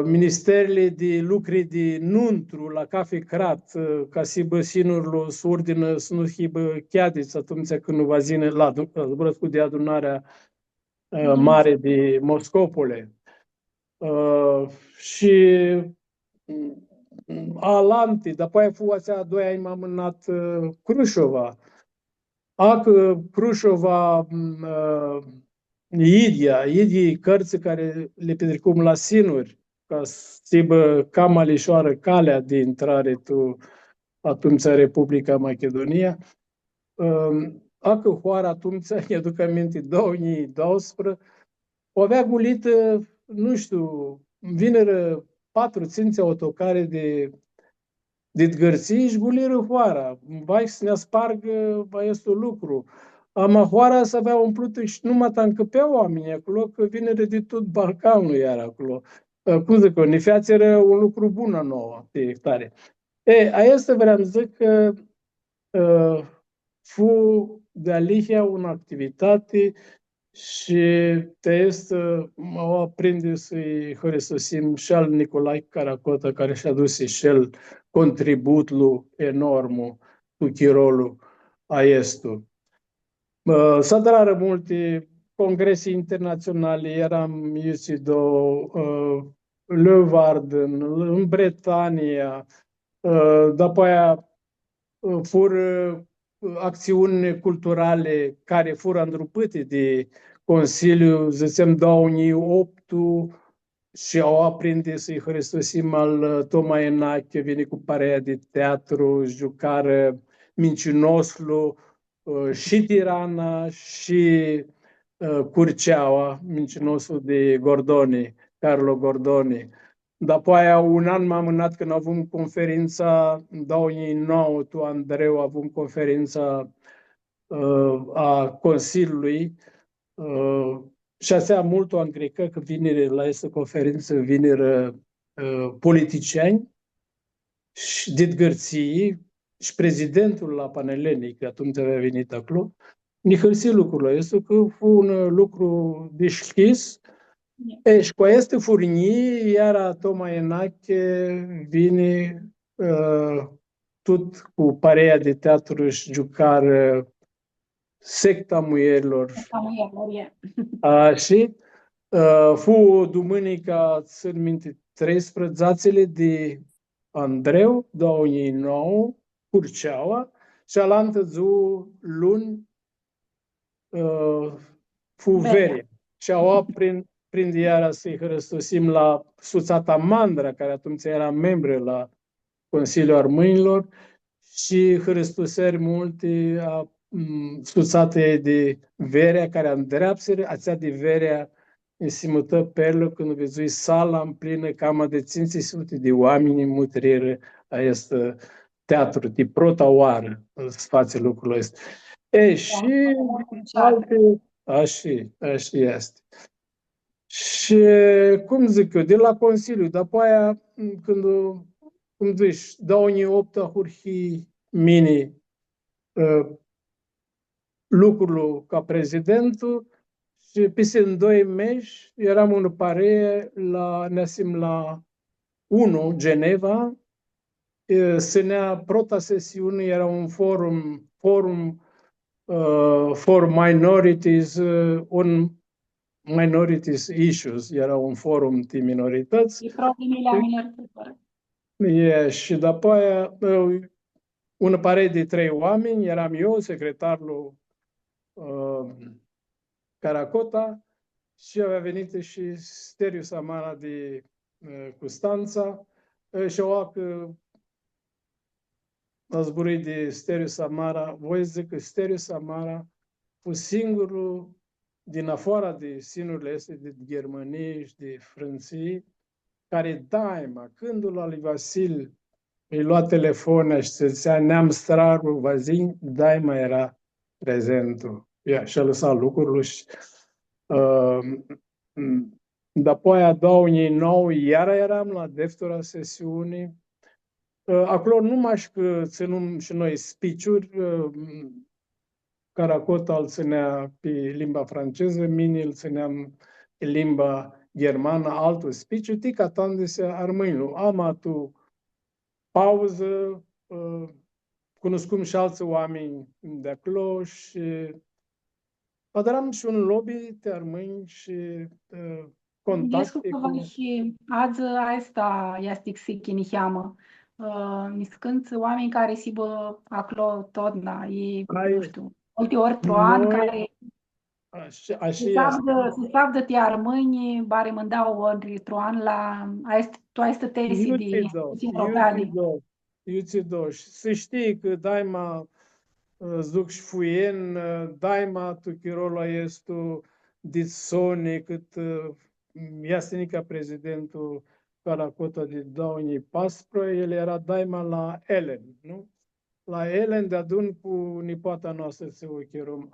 Speaker 2: ministerele de lucruri de nuntru, la cafe crat, ca să bă sinurul să ordină să nu hibă chiadiți atunci când nu va zine la zbrăscut de adunarea mare de Moscopole. Și Alanti, după aia fu ația 2 ani m-am mânat Crușova. Că Crușova Idia cărți care le petrecum la sinuri, ca să țibă cam alișoară calea de intrare tu atunci Republica Macedonia. Că hoara atunci, mi-aduc aminte, 2012, o avea gulită, nu știu, vineră 4 ținți autocare de gărții și guliră hoara. Vai să ne spargă, vai este un lucru. Hoara să avea umplută și numai ta încăpeau oamenii acolo, că vine de tot Balcanul iar acolo. Cum zic eu, nefiațeră un lucru bun nouă de hectare. Asta vreau să zic că fu de alihia o activitate și te este m-au aprinde să-i hăresosim și al Nicolae Caracota, care și-a dus și el contributul enorm cu chirolul a estu. S-a dară multe congrese internaționale, eram Iusido, Leeuwarden, în Bretania, după aia fură acțiuni culturale care fură îndrupite de Consiliu, zicem 2008 și au aprinde să-i hristosim al Toma Enache, vine cu parea de teatru, jucare mincinoslu, și Tirana și Curceaua, mincinosul de Gordoni, Carlo Gordoni. După aia, un an m-am amânat când avem conferința, în 2009, tu, Andreu, avem conferința a Consiliului și asea mult o angrică că vinere la această conferință vinere politicieni și didgărții și prezidentul la Paneleni, că atunci avea venit acolo, ne hărsi lucrurile. Este că fu un lucru deschis. Și cu aceste furnii, iar Toma Enache vine tot cu parea de teatru și jucare secta muierilor. Și fu duminica, țin minte, 13 de Andreu, 2009, Curceaua, și alaltă zi, luni, fu Veria. Și au prin iară să-i hrăstosim la Suțata Mandra, care atunci era membre la Consiliul Armânilor, și hărăstoseri multe a Suțatei de Verea, care îndreapsere, ațea de Verea în simătă perlă, când văzui sala în plină, cama de 500 de oameni mutrire a este teatru, de prota oară, în spațiul lucrul ăsta. Și alte, așa este. Și, cum zic eu, de la Consiliu, după aia, când, cum zici, 2008 a hurhi mini lucrul ca prezidentul și peste în 2 mesi eram în pare la, neasim la 1, Geneva, se nea prota sesiune, era un forum for minorities, on minorities issues, era un forum de minorități. Și după aia, un pare de 3 oameni, eram eu, secretarul Caracota, și avea venit și Steriu Samara de Custanța, și au că a zburit de Steriu Samara. Voi zic că Steriu Samara fu singurul din afara de sinurile astea de Germanie și de Franție, care daima, când la lui Vasil îi lua telefonul și se zicea neam strarul vazin, daima era prezentul. Și-a lăsat lucrurile și după aia 2009 iar eram la deftora sesiunii Acolo numai că ținem și noi speech-uri, Caracota îl ținea pe limba franceză, mine îl țineam pe limba germană, altul speech-uri, tica tandese armâinul. Am tu pauză, cunoscum și alți oameni de acolo și aderam și un lobby de armâini și
Speaker 1: Jaz
Speaker 2: contacte
Speaker 1: kako
Speaker 2: cu...
Speaker 1: jih asta jaz tik siki njihamo. Sunt oameni care si bă acolo tot, na, ei, nu
Speaker 2: Ai,
Speaker 1: știu, multe ori troan
Speaker 2: noi,
Speaker 1: care
Speaker 2: așa
Speaker 1: se sabdă te armâni, bare mândau ori troan la, tu ai să tesi de instituții europene.
Speaker 2: eu ți dou. Și să știi că daima zuc și fuien, daima tu chirola este dit sone cât iastenica prezidentul Caracota de Dauni Paspro, el era daima la Ellen, nu? La Ellen de adun cu nipoata noastră se ochirom.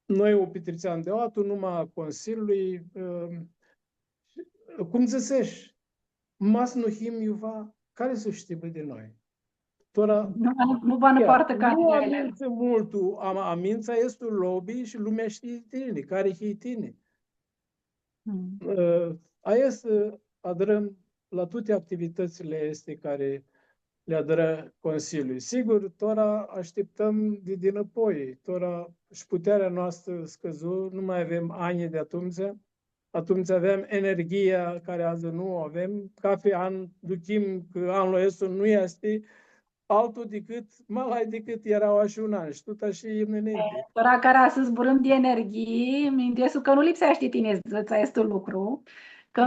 Speaker 2: Noi o petrițeam deodată, numai Consiliului, cum zicești, mas nu him iuva, care să știe de noi? Tora,
Speaker 1: Nu bani poartă ca
Speaker 2: nu
Speaker 1: ele.
Speaker 2: amință multul, amința este un lobby și lumea știe tine, care e tine. Aia să adărăm la toate activitățile este care le adără Consiliului. Sigur, tora așteptăm de dinapoi, tora și puterea noastră scăzut, nu mai avem ani de atunci aveam energia care azi nu avem, ca pe an, ducim că anul ăsta nu este altul decât erau așa un an și tot așa e înainte.
Speaker 1: Tora care să zburăm de energie, mi-interesul că nu lipsește tine, ăsta este un lucru, că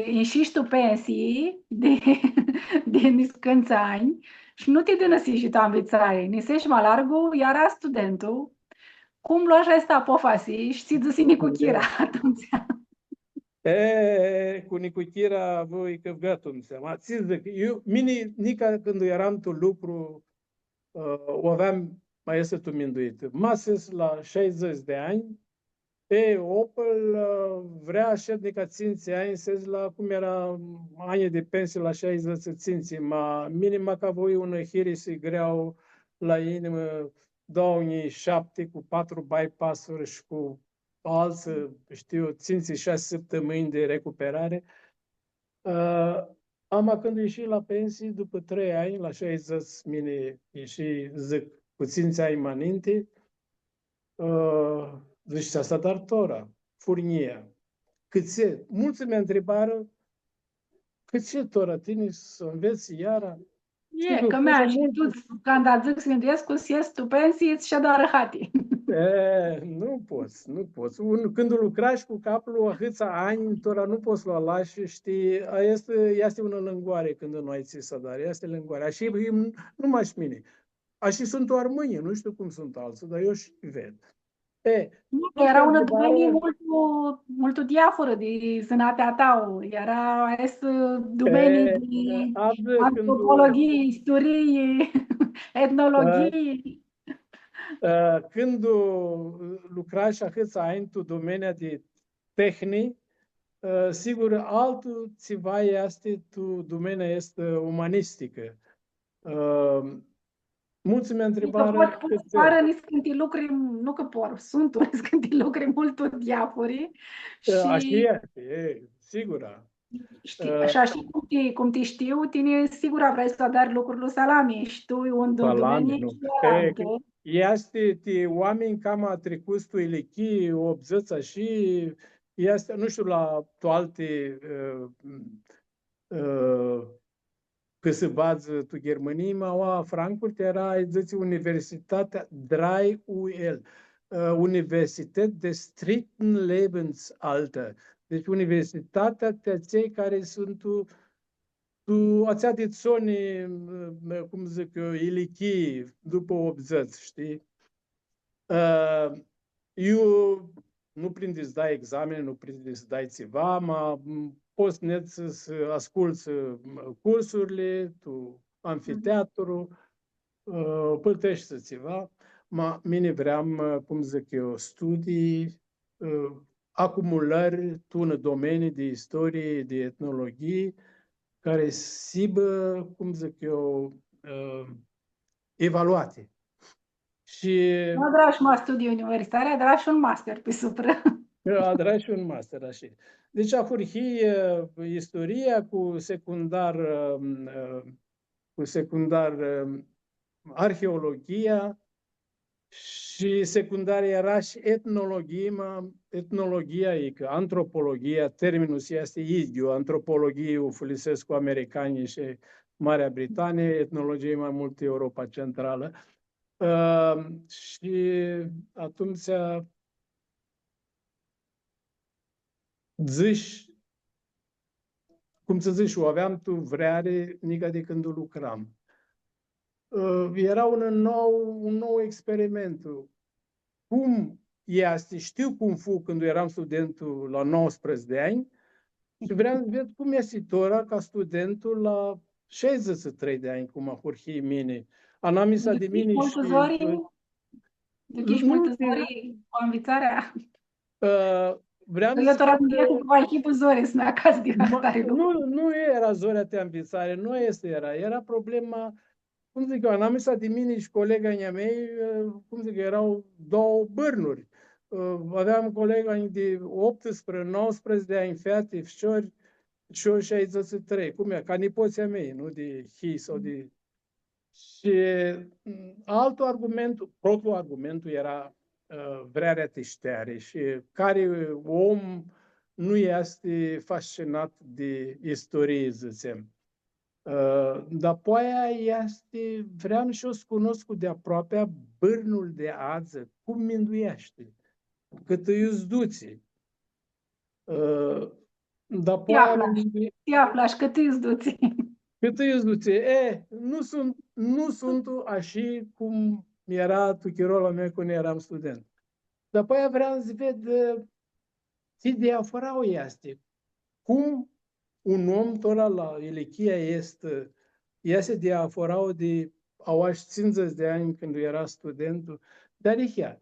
Speaker 1: înșiși tu pensii de niscânți ani și nu te dănăsi și tu ambițare, nisești mai largu, iar studentul, cum luași asta apofasi și ți dusi cu chira atunci.
Speaker 2: Cu Nicuchira voi că gatul seama. Ți zic, mine, nica când eram tu lucru, o aveam mai este tu minduit. Mases la 60 de ani, Opel vrea șednica ținți ani, la cum era ani de pensie la 60 să ținți, minima ca voi un hirisi greau la inimă 2007 cu 4 bypass-uri și cu alții, știu, ținți 6 săptămâni de recuperare. Am când ieși la pensie, după 3 ani, la 60, mine ieși, zic, puțin ți-ai maninte, zici, asta dar tora, furnia. Cât mulți mi-a întrebat, cât tora tine să înveți iara?
Speaker 1: Că mea și tu, când ați zis Sfântescu, sies tu pensii și doar hati.
Speaker 2: Nu poți. Când lucrași cu capul atâția ani, tora nu poți lua lași, știi, este una lângoare când nu ai ți să dar, este lângoare. Așa nu mai mine. Așa sunt doar mâini, nu știu cum sunt alții, dar eu și ved.
Speaker 1: Era un domeniu mult diaforă de zânatea ta, era domenii de antropologie, istorie, etnologie.
Speaker 2: Când lucrai și atâția ani tu domenia de tehnic, sigur, altul țiva este, tu domenia este umanistică. Mulți mi-au întrebat...
Speaker 1: Nu că por, sunt lucruri mult diafori.
Speaker 2: Așa este, sigur.
Speaker 1: Așa știi cum te știu, tine sigur vrei să adari lucruri lui Salami și tu un domeniu.
Speaker 2: Este oameni cam a trecut tu elichii, 80 și este, nu știu, la alte că se bază tu Germanii, ma Frankfurt era, zice, Universitatea Drei UL, Universität des dritten Lebensalter. Deci universitatea de cei care sunt tu ați de zone, cum zic eu, ilichii după 80, știi? Eu nu prindeți dai examene, nu prindeți dai ceva, poți să asculți cursurile, tu amfiteatru, plătești să ceva, mine vreau, cum zic eu, studii, acumulări, tu în domenii de istorie, de etnologie, care sibă, cum zic eu, evaluate. Și
Speaker 1: Nu vreau și mă studii universitare, dar și un master pe supra.
Speaker 2: adra și un master, așa. Deci a furhi istoria cu secundar arheologia și secundar era și etnologia, adică antropologia, terminul este idiu, antropologie o folosesc cu americanii și Marea Britanie, etnologie mai mult Europa Centrală. Și atunci zici, cum să zici, o aveam tu vreare nică de când lucram. Era un nou experiment. Cum este, știu cum fu când eram studentul la 19 de ani și vreau să ved cum este tora ca studentul la 63 de ani, cum a hurhi mine. Anamisa de mine și...
Speaker 1: Duci multă zori cu învățarea.
Speaker 2: Vreau
Speaker 1: Eu
Speaker 2: să
Speaker 1: tot cu echipul zori să acasă din tare lucru.
Speaker 2: nu era zorea de ambițare, nu este era problema, cum zic eu, anamisa de mine și colega mei, cum zic eu, erau două bârnuri. Aveam colega de 18-19 de ani, fete, fișori, și eu 63, cum e, ca nipoția mei, nu de hi sau de... Și propriul argumentul era vrerea teșteare și care om nu este fascinat de istorie, zicem. Dar poia este, vreau și eu să cunosc de aproape bârnul de ață, cum minduiește, cât îi uzduții. Dar poia...
Speaker 1: Te aflași, cât îi uzduții.
Speaker 2: Cât îi uzduții? Nu sunt așa cum era tuchirola mea când eram student. Dar poia vreau să ved ideea fără o este. Cum un om tot la Elechia este de aforau de auași 50 de ani când era studentul, dar e chiar.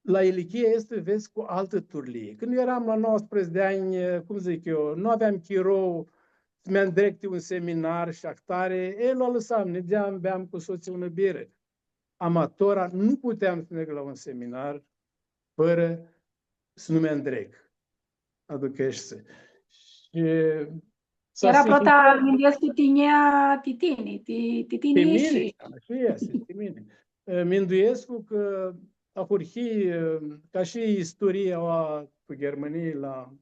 Speaker 2: La Elechia este, vezi, cu altă turlie. Când eram la 19 de ani, cum zic eu, nu aveam chirou, mi-am directe un seminar și actare, l-o lăsam, ne beam cu soții ună bere. Amatora, nu puteam să merg la un seminar fără să nu mi-am direct. Aducește. Și
Speaker 1: era prota Mindescu tinea titini și...
Speaker 2: Așa este, mine. Minduiescu că a furhi, ca și istoria cu Germania la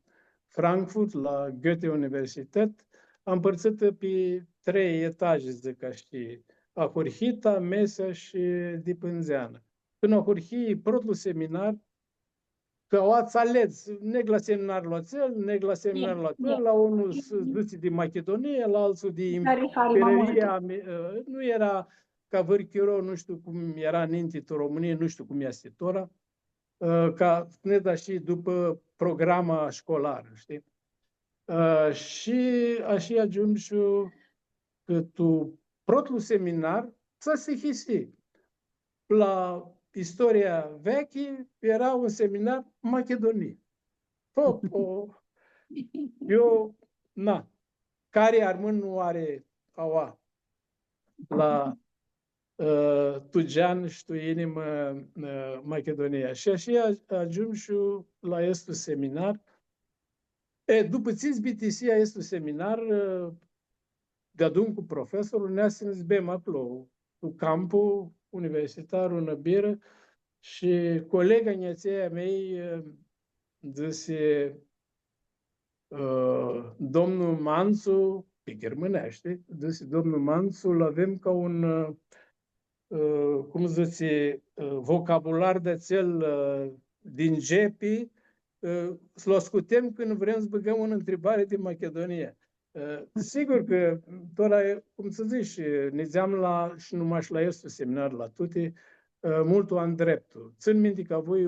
Speaker 2: Frankfurt, la Goethe Universitate, am împărțit pe 3 etaje, zic ca și a furhita, mesa și dipânzeană. Când a furhi protul seminar, că o ați ales, neg la seminar la cel, neg la seminar la cel, la unul zâții din Macedonia, la altul din Imperiaria, nu era ca vârchiorou, nu știu cum era în intitul României, nu știu cum este tora, ca spuneți și după programa școlară, știi? Și așa ajung și că tu, protul seminar, să se hisi. La istoria veche era un seminar Macedonie. Eu, care armân nu are aua la Tugean și tu inimă Macedonia. Și așa ajung și la estul seminar. După ți BTC estul seminar, de-adun cu profesorul, ne-a să bem acolo, cu campul universitar, una biră, și colega nețeia mei zise, domnul Manțu, pe germânește, zise, domnul Manțu, îl avem ca un, cum zice, vocabular de cel din GEPI, să-l ascultăm când vrem să băgăm o întrebare din Macedonia. Sigur că, cum să zici, ne zeam la, și numai și la estul seminar la tute, mult an dreptul. Țin minte că voi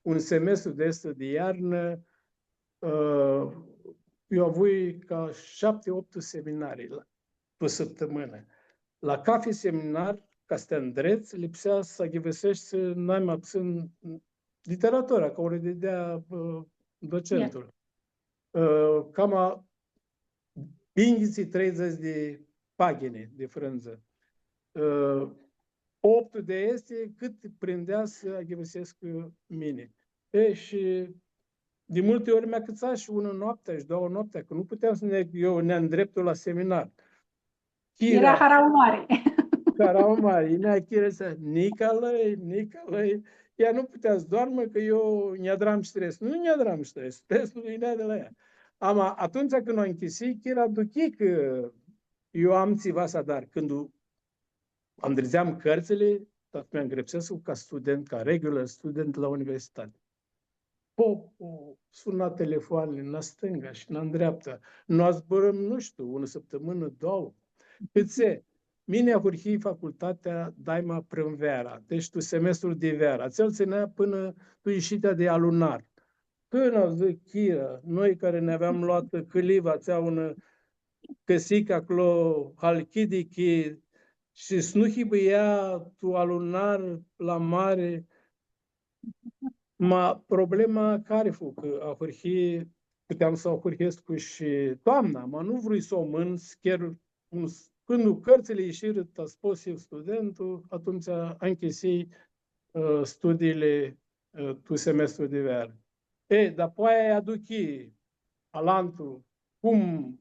Speaker 2: un semestru de este de iarnă, eu avui ca 7-8 seminarii pe săptămână. La cafe seminar, ca să te îndreți, lipsea să ghivăsești să n-ai mai puțin literatura, ca o rededea docentul. Cam inghiții 30 de pagine de frânză. 8 de este cât prindea să aghivăsesc mine. Și de multe ori mi-a cățat și una noaptea și două noaptea, că nu puteam să eu ne-am dreptul la seminar.
Speaker 1: Era harau mare.
Speaker 2: Harau mare. Inea Chira zicea, Nicălăi. Ea nu putea să doarmă că eu ne-adram stres. Nu ne-adram stres. Stresul venea de la ea. Atunci când o închisi, Chira duchi că eu am țiva să dar. Când am drezeam cărțile, tot mi-am grepsesc ca student, ca regular student la universitate. Suna telefoanele în stânga și în dreapta. Nu zburăm, nu știu, una săptămână, două. Câțe? Mine a hurhi facultatea daima primăvera, deci tu semestrul de vera. Ți-l ținea până tu ieșitea de alunar. Până, zic, Chira, noi care ne aveam luat câliva, ți-a una căsică acolo, halchidichi, și să nu hibăia tu alunar la mare. Problema care fu? Că a hurhi, puteam să o hurhesc cu și toamna, nu vrei să o mâns, chiar când cărțile ieșiră, a spus eu studentul, atunci a închisi studiile tu semestru de vară. Dar poate aduci alantul, cum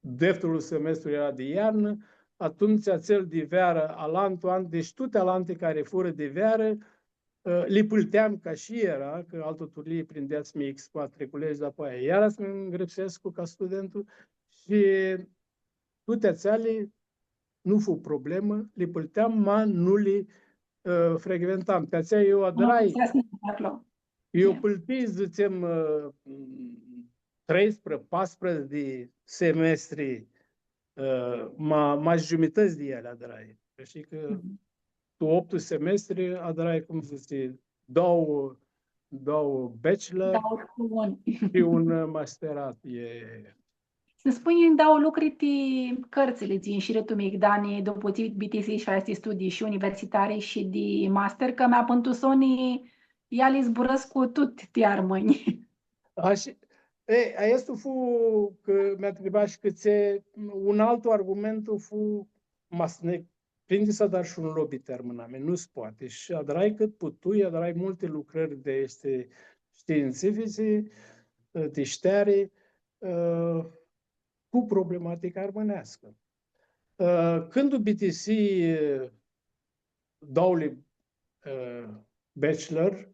Speaker 2: dreptul semestru era de iarnă, atunci cel de vară, alantul, deci toate alante care fură de vară, le pâlteam ca și era, că altă turlie prindeați mie X4 colegi, dar apoi iară să mă îngrepsesc ca studentul și toate țale nu fu problemă, le pâlteam, nu le frecventam. Pe aceea eu adrai, eu pâltii, zicem, 13-14 de semestri, mai jumătăți de ele adrai. Știi că tu 8 semestre adrai, cum să zice, două bachelor și un masterat.
Speaker 1: Să spui, dau lucriti cărțile ți înșire tu mic, Dani, după BTC și fai studii și universitare și de master, că mi-a pântusoni, ea li zburăsc cu tot de armâni.
Speaker 2: Este că mi-a întrebat și că un alt argument fu masne prinde să dar și un lobby terminame, nu se poate. Și adrai cât putui, adrai multe lucrări de este științifice, de ștere, cu problematică armânească. Când BTC daule bachelor,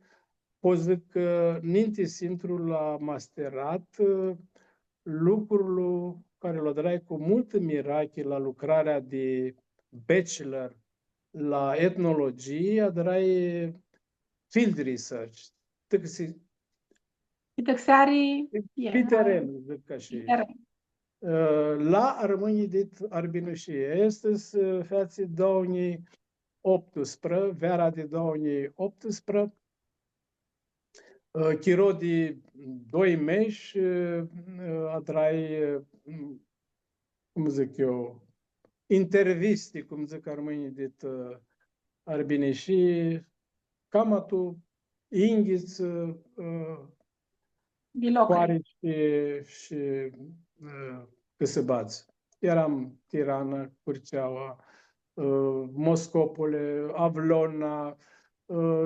Speaker 2: pot zic că ninti intru la masterat lucrul care l-o drai cu multă mirache la lucrarea de bachelor la etnologie, adrai field research. Pe teren, zic ca și. La armânii dit arbinușie. Este să fați 2018, vera de 2018, chiro de 2 meși, adrai, cum zic eu, intervisti, cum zic armânii dit arbinușie, cam atu inghiți, coare și Câsăbați. Eram Tirana, Curceaua, Moscopole, Avlona,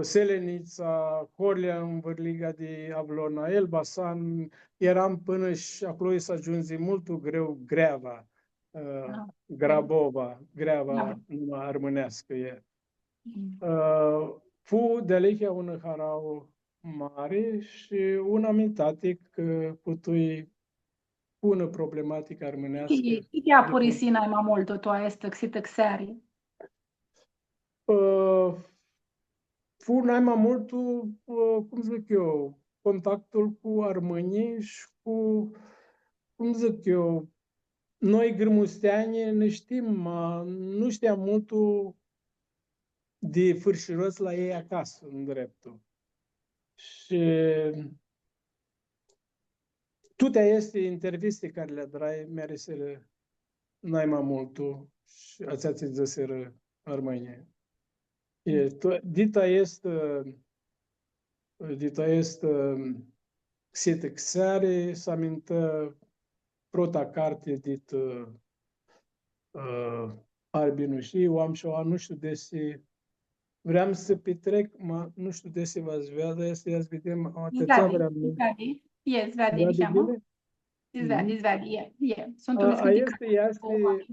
Speaker 2: Selenița, Horlea în Vârliga de Avlona, Elbasan. Eram până și acolo să ajungi mult greu Greava, Grabova, Greava numai armânească e. Fu de alechea un harau mare și un amintate că putui pună problematică armânească.
Speaker 1: Și te-a purisina mai mult tu este xităxari?
Speaker 2: Fu mai mult, cum zic eu, contactul cu armânii și cu, cum zic eu, noi grămusteani ne știm, nu știam multul de fârșiros la ei acasă, în dreptul. Și toate este interviste care le drai mereseră mai multul și ați zăseră armânie. Dita este sitexare, să amintă prota carte dit Arbinușii, am și nu știu de se vreau să petrec, nu știu de se va zvijada, jaz vidim, atâția vreau.
Speaker 1: Je, zvijadi, diciamo. Zvijadi, je. Sunt
Speaker 2: A
Speaker 1: unesciti
Speaker 2: este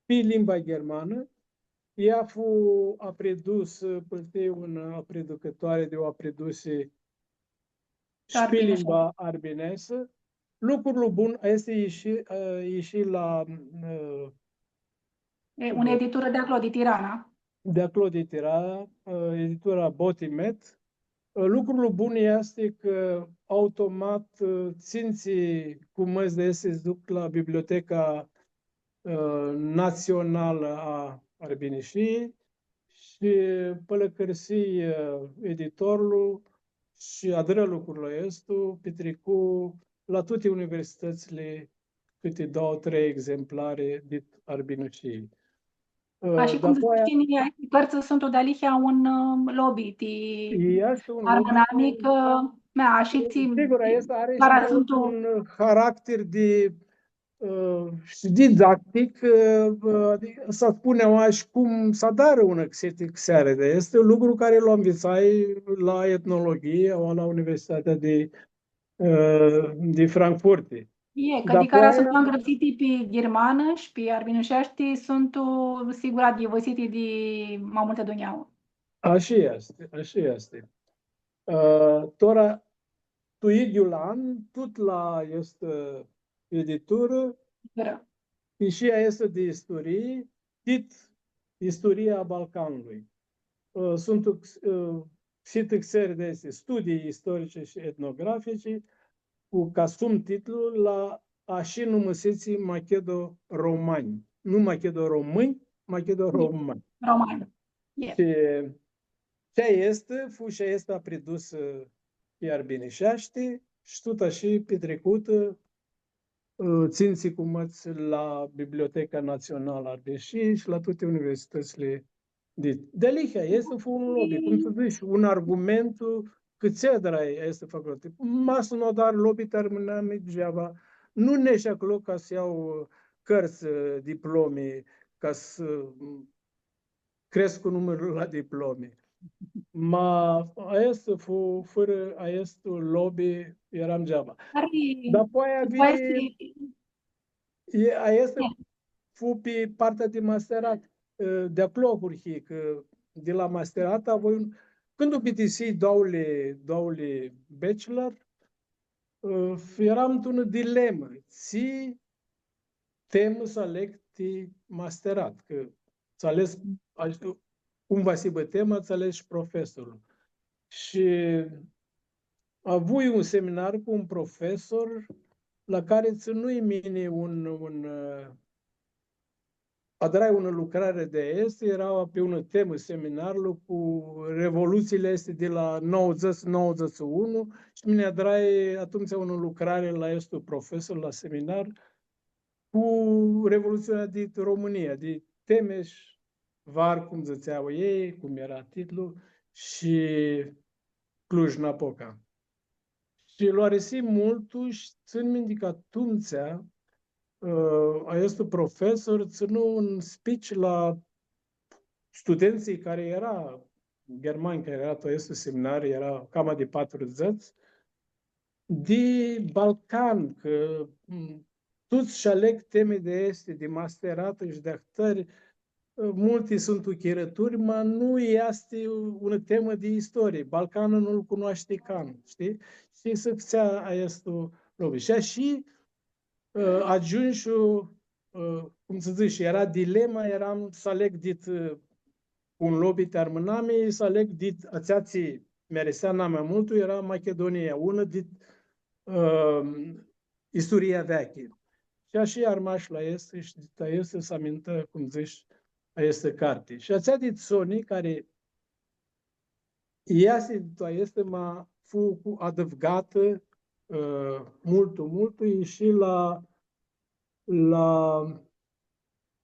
Speaker 2: pe limba germană. Ea a predus, pe una preducătoare de o preduse și pe limba arbinesă. Lucrul bun este ieși la
Speaker 1: una editură de acolo, de Tirana.
Speaker 2: De acolo de Tirana, editura Botimet. Lucrul bun este că automat ținții cu măs de se duc la Biblioteca Națională a Arbinișii și pălăcărsii editorul și adră lucrurile este petrecu la toate universitățile câte 2-3 exemplare de Arbinușii.
Speaker 1: Și cum știi, cărți sunt udalihia un lobby,
Speaker 2: este un
Speaker 1: armonamic, și
Speaker 2: sigur, are și un caracter de și didactic, să spunem așa, cum să dară una seară. Este un lucru care l-am învățat la etnologie sau la Universitatea de Frankfurt.
Speaker 1: Că de care sunt îngrăpsiti pe germană și pe arbinușești sunt sigur adevăsiti de mai multe duneau.
Speaker 2: Așa este. Tora, tu Iulan, tot la este editură, și ea este de istorie, istoria Balcanului. Sunt xeri de studii istorice și etnografice, cu ca subtitlu la așa număseții macedo-romani. Nu macedo-români, macedo-romani. Și este, fușa este predusă iar binișește și tot așa petrecută ținții cu măți la Biblioteca Națională Ardeșii și la toate universitățile de Lihia. Este un lobby, cum să zici, un argument că țedra este făcută. Masă nu dar lobby terminami degeaba. Nu nești acolo ca să iau cărți, diplome, ca să cresc cu numărul la diplome. Ma este fără este lobby eram degeaba. Dar apoi este fu pe partea de masterat. De acolo că de la masterat voi când o BTC doule bachelor, eram într-o dilemă. Ți tem să aleg masterat, că să ales cum va fi tema, să alegi profesorul. Și avui un seminar cu un profesor la care ținui mine adrai una lucrare de este, era pe una temă seminarul cu revoluțiile este de la 90-91 și mine adrai atunci una lucrare la este profesor la seminar cu revoluția din România, de Temeș, Var, cum zățeau ei, cum era titlul, și Cluj-Napoca. Și l-a resit multul și țin minte că atunci este profesor, ținu un speech la studenții care era germani, care era este seminar, era cam de 40, de Balcan, că toți și aleg teme de este, de masterată și de actări, multe sunt uchirături, dar nu este o temă de istorie. Balcanul nu-l cunoaște can, știi? Și să fțea este lobby. Și așa ajungi, cum să zici, era dilema, eram să aleg dit un lobby terminame, să aleg dit ațeații mereseana mai mult, era Macedonia, una dit istoria veche. Și așa armași la este și dita este să amintă, cum zici, este carte. Și ațea dit Sony, care iase este fu adăugată mult și la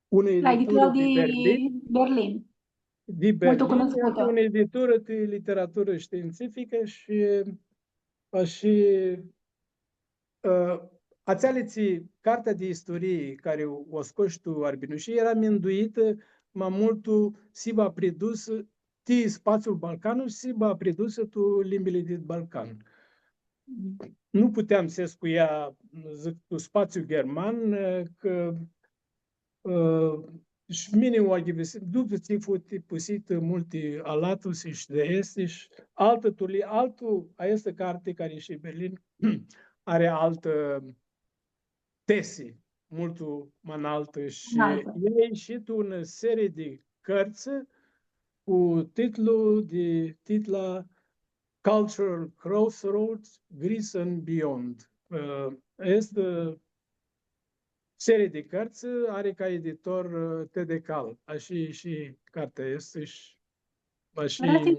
Speaker 2: una editură de
Speaker 1: Berlin.
Speaker 2: De Berlin, este o editură de literatură științifică și ațealeții, cartea de istorie care o scoși tu, Arbinușii, era minduită mai multul siba pridus ti spațiul Balcanul și siba pridusă tu limbile din Balcan. Nu puteam să scuia, zic, tu spațiu german, că și mine o aghivesit, după ce futi pusit multi alatus și de estiș, altul, este carte care și Berlin are altă tesi, multul mai înaltă și ei ieșit o serie de cărți cu titla Cultural Crossroads, Greece and Beyond. Este serie de cărți, are ca editor TDK, așa și cartea este și
Speaker 1: Vreau să întreb,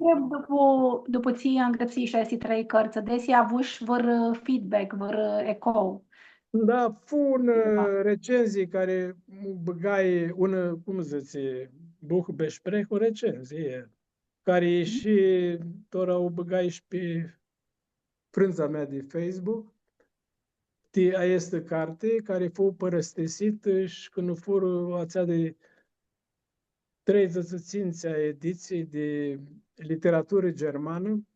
Speaker 1: după ce am găsit și aceste 3 cărți, adesea avuși vor feedback, vor eco.
Speaker 2: Da, fun recenzii care băgai una, cum zice, Buchbesprech, o recenzie, care și tora o băgai și pe frânza mea de Facebook. Este carte care fu părăstesită și când nu fură ațea de 30 ediții de literatură germană,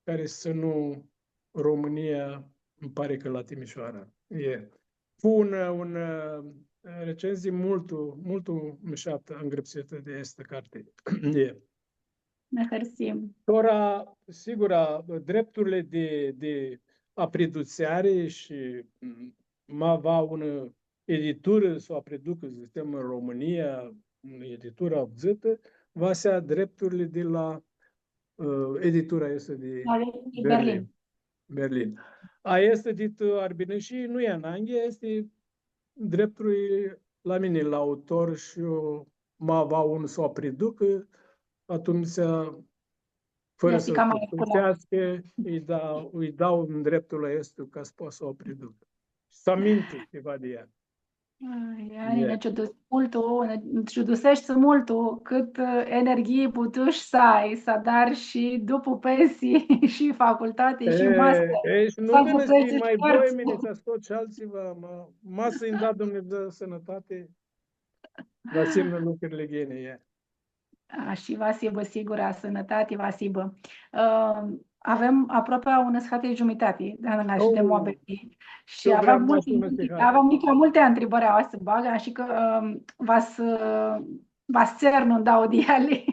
Speaker 2: care să nu România, îmi pare că la Timișoara. Fu un recenzie mult mișată, îngrăpsită de asta carte.
Speaker 1: Mersi.
Speaker 2: Ora, sigur, drepturile de apreduțiare și mai va una editură sau apreducă, zicem, în România, editura obzită, va să drepturile de la editura este de Berlin. Este dit Arbine și nu e în Anglia, este drepturile la mine, la autor și eu mai va un să o apreducă, atunci fără să plătească, îi dau în dreptul la estul ca să poată să o preducă. Să minte ceva de ea.
Speaker 1: Ne ciudusești multul cât energie putuși să ai, să dar și după pensii și facultate și master.
Speaker 2: Și nu vine să fii mai voi mine să scot și alțiva, masă îmi da Dumnezeu sănătate, dar semnă lucrurile gene.
Speaker 1: Și vă asigură sigura sănătate, vă asigură. Avem aproape o sfată jumătate de mobili și avem multe întrebări o să bag, așa că vas cernu dau diale.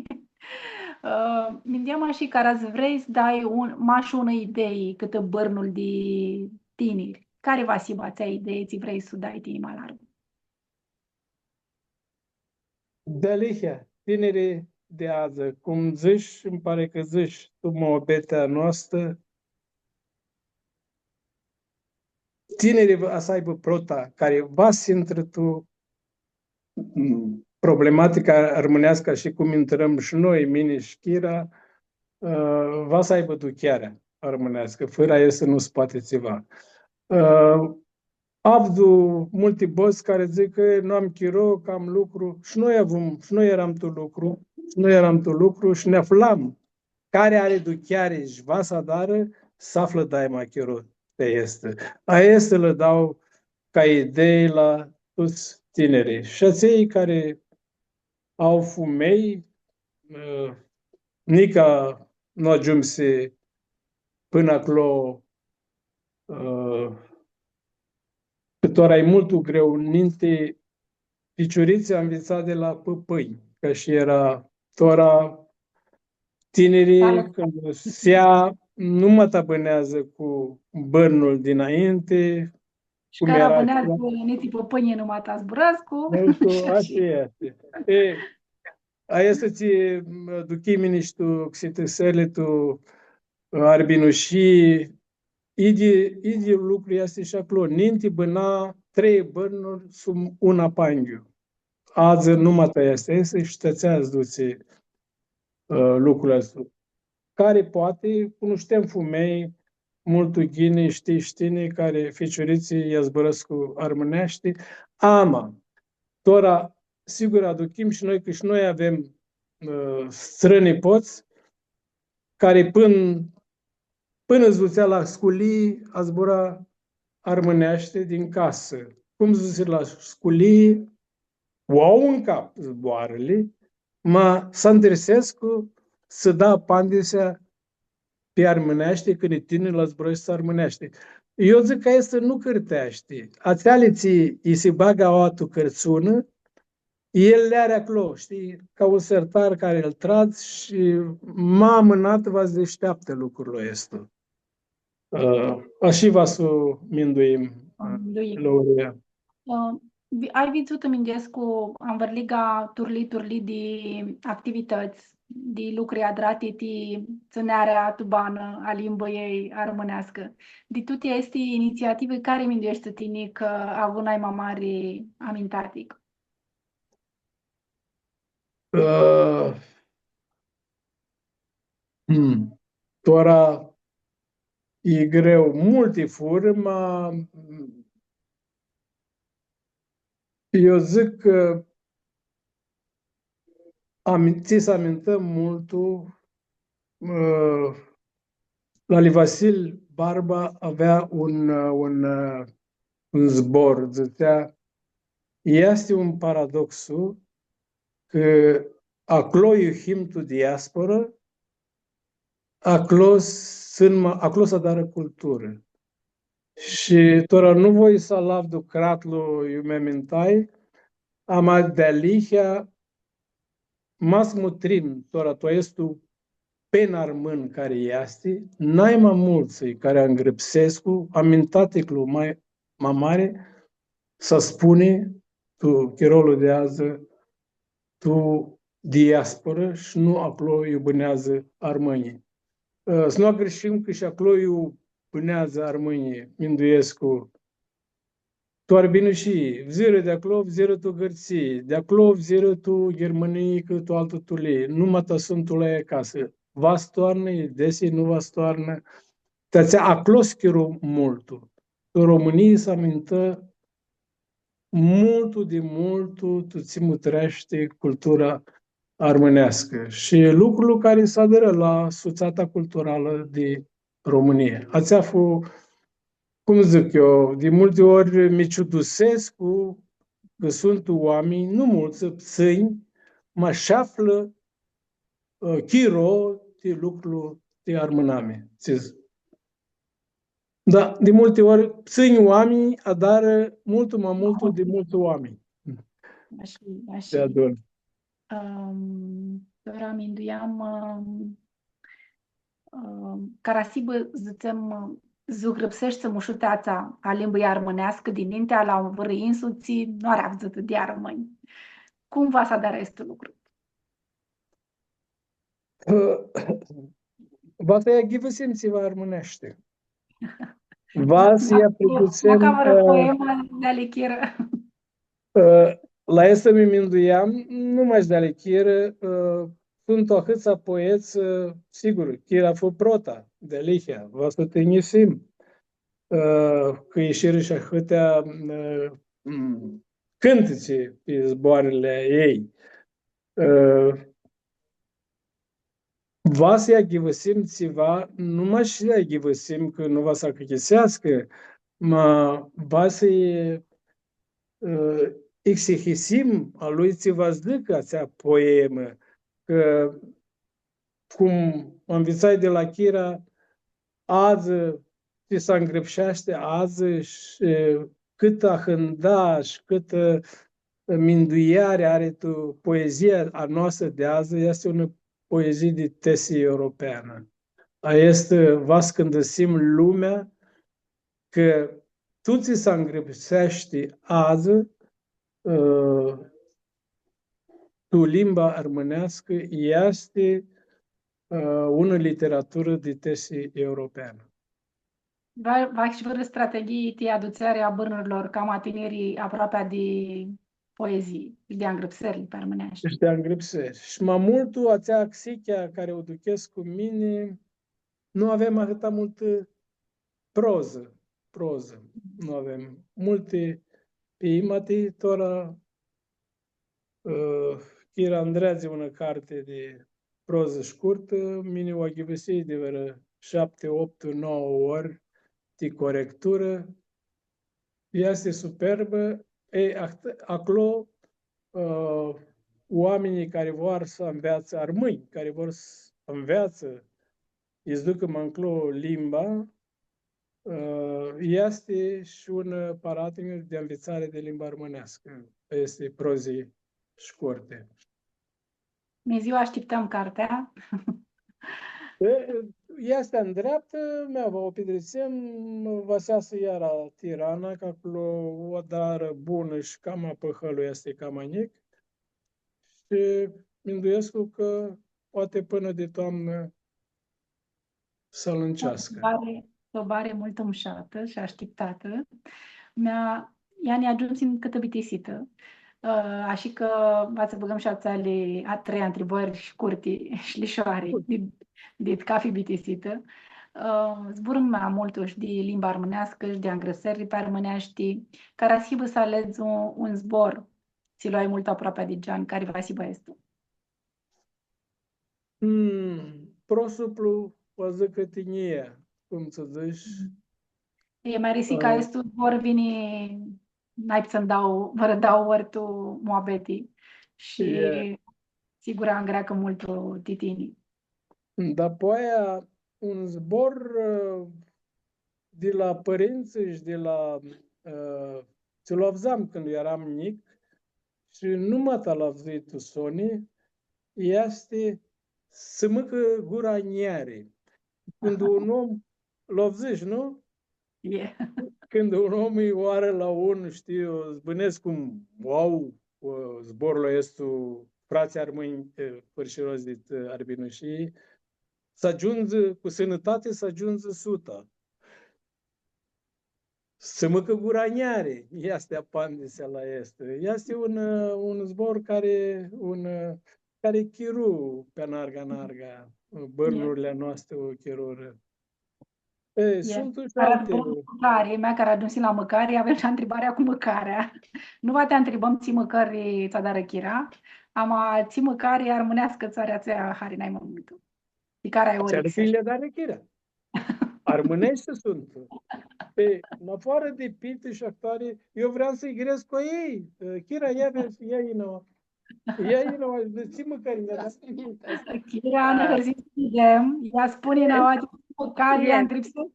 Speaker 1: Mindeam și care ați vrei să dai una idee câtă bărnul de tineri. Care va fi ția idee ți vrei să dai tine mai larg?
Speaker 2: Delihia, tinerii de azi, cum zici, îmi pare că zici tu mobetea noastră, tinerii să aibă prota, care va să intră tu problematica românească și cum intrăm și noi, mine și Chira, va să aibă tu chiar românească, fără ea să nu se poate ceva. Avdu multe boți care zic că nu am chiro, că am lucru, și noi eram tu lucru, și ne aflam care are duchiare și va să dară, să află dai mai chiro pe este. A este le dau ca idei la toți tinerii. Și acei care au fumei, nica nu ajungse până acolo, cât ora e mult greu, ninte piciurițe am învățat de la păpâi, că și era tora tinerii, când sea nu mă tabânează cu bărnul dinainte.
Speaker 1: Și care abânează niții păpânie numai ta zburăscu.
Speaker 2: Așa este. Aia să-ți duci miniștu, xităsele tu, Arbinușii, Idi lucru este și acolo. Ninti bâna 3 bărnuri sub un apanghiu. Azi numai ta este și tățeați duce lucrul ăsta. Care poate, cunoștem fumei, multul ghine, știni, care fecioriții i-a zbărăscu armânești. Ama, tora, sigur, aducim și noi, că și noi avem străni poți, care până zbuțea la sculii, a zbura armânește din casă. Cum zice la sculii, au în cap zboarele, ma Sandresescu să da apandisea pe armânește când e tine la zbroi să armânește. Eu zic că este nu cârtește. Ațealiții îi se bagă o atu cărțună, el le are acolo, știi, ca un sertar care îl trag și m-a amânat, vă deșteaptă lucrurile ăsta. Așa va să minduim
Speaker 1: Lui.
Speaker 2: Laurea.
Speaker 1: Ai văzut în Mingescu, am vărliga turli de activități, de lucruri adrate, de țânarea tubană a limbăiei armânească. De toate este inițiative care minduiește tine că avunai mai mare amintatic.
Speaker 2: Tora e greu, multe fură, ma eu zic că ți să amintăm multul. Lali Vasil Barba avea un zbor, zicea, este un paradoxu că acolo iuhim tu diaspora, acolo să dară cultură. Și tora nu voi să lavdu cratlu iumemintai, ama de lihia mas mutrim, tora to estu pen armân care este, n-ai mai mulți care îngrăpsescu, amintaticlu mai mare, să spune tu chirolul de azi, tu diasporă și nu acolo iubânează armânii. Să nu greșim că și acolo iubânează armânii, Minduiescu. Doar bine și vziră de acolo, vziră tu gărții, de acolo vziră tu germanii, că tu altă tu lei, numai ta sunt tu la acasă. Vas toarnă, desi nu vas toarnă. Tățea acolo schiru multul. România să amintă multul de multul, tu ți mutrește cultura armânească și lucrul care se aderă la suțata culturală de România. Ați fost, cum zic eu, de multe ori mi ciudusescu că sunt oameni, nu mulți, psâini, mă șaflă chiro de lucru de armâname. Da, de multe ori psâini oameni adară multul mai multul de mulți oameni. Se adună.
Speaker 1: Doar aminduiam Carasibă, zicem, zugrăpsește mușuteața a limbii armânească din mintea la un vârâi însuții, nu are avzăt de armâni. Cum va să dar este lucru?
Speaker 2: Va să ia ghivă simțiva armânește. Va să ia producem...
Speaker 1: Macamară poemă de alichiră.
Speaker 2: La asta mi minduiam, nu mai de alichiră, sunt o hâța poeți, sigur, Chira fu prota de Lihia, va să te nisim, că ieșiră și hâtea cântece pe zboarele ei. Va să ia ghivăsim țiva, numai și ia ghivăsim că nu va să achisească, ma va să exihisim a lui țiva zdică acea poemă, că cum am învățat de la Chira, azi ce se îngrăpșește azi și câtă hânda și câtă minduiare are tu poezia a noastră de azi, este o poezie de tesie europeană. Este vas când găsim lumea că tu ți se îngrăpșește azi tu limba armânească este una literatură de tesie europeană.
Speaker 1: Va și fără strategii de aduțere a bărnurilor cam a tinerii aproape de poezii, de îngrăpsări pe armânești.
Speaker 2: Și de îngrăpsări. Și mai multul, ațea axichea care o duchesc cu mine, nu avem atâta multă proză. Nu avem multe pe imati, tora Chira Andreazi una carte de proză scurtă, mine o ghivăsei de vreo 7, 8, 9 ori de corectură Este superbă. Acolo oamenii care vor să învețe armâni, care vor să învețe, îți ducă încolo limba, este și un paradigma de învățare de limba românească. Este prozii scurte.
Speaker 1: Miziu, așteptăm cartea.
Speaker 2: Este în dreaptă, mea o pedrețem, vă seasă iara Tirana, că acolo o dară bună și cam apăhălul este cam anic. Și mi-nduiesc că poate până de toamnă să-l încească.
Speaker 1: O bare mult umșată și așteptată. Ea ne-a ajuns în câtă bitisită. Așa că va să băgăm și a trei întrebări scurte și lișoare de cafe bitisită. Zburăm mai mult și de limba armânească și de îngrăsări pe armânești. Care asibă să alegi un zbor, ți luai mult aproape de Gian, care va asibă este?
Speaker 2: Prosuplu, o zăcătinie, cum să zici.
Speaker 1: E mai risica este zbor vine, n-ai să-mi vă dau ori tu moabeti și sigur am greacă mult titini.
Speaker 2: Dar poia un zbor de la părinți și de la ți-l avzam când eram mic și nu mă talavzit tu Sony, este să măcă gura niare. Când un om l-avziși, nu?
Speaker 1: Yeah.
Speaker 2: Când un om îi oară la un, știu, zbânesc cum, wow, zborul este frații armâni părșiroși de arbinu și să ajungă cu sănătate, să ajungă 100. Să măcă guraniare, este apandisea la este. Este un zbor care chiru pe narga, bărnurile noastre o chirură. Sunt și alte.
Speaker 1: Care a ajuns la măcare, avem și întrebarea cu măcarea. Nu va te întrebăm ți măcări ța dară chira, ama ți măcare armânească țarea țea hari n-ai momentul. De care ai ori
Speaker 2: Ți-ar dară chira. Armânește sunt. În afară de pite și actoare, eu vreau să-i gresc cu ei. Chira, ia ină. Ia ină, ți măcări.
Speaker 1: Chira, nu hărzi să idem, ea spune na măcare, ea întreb să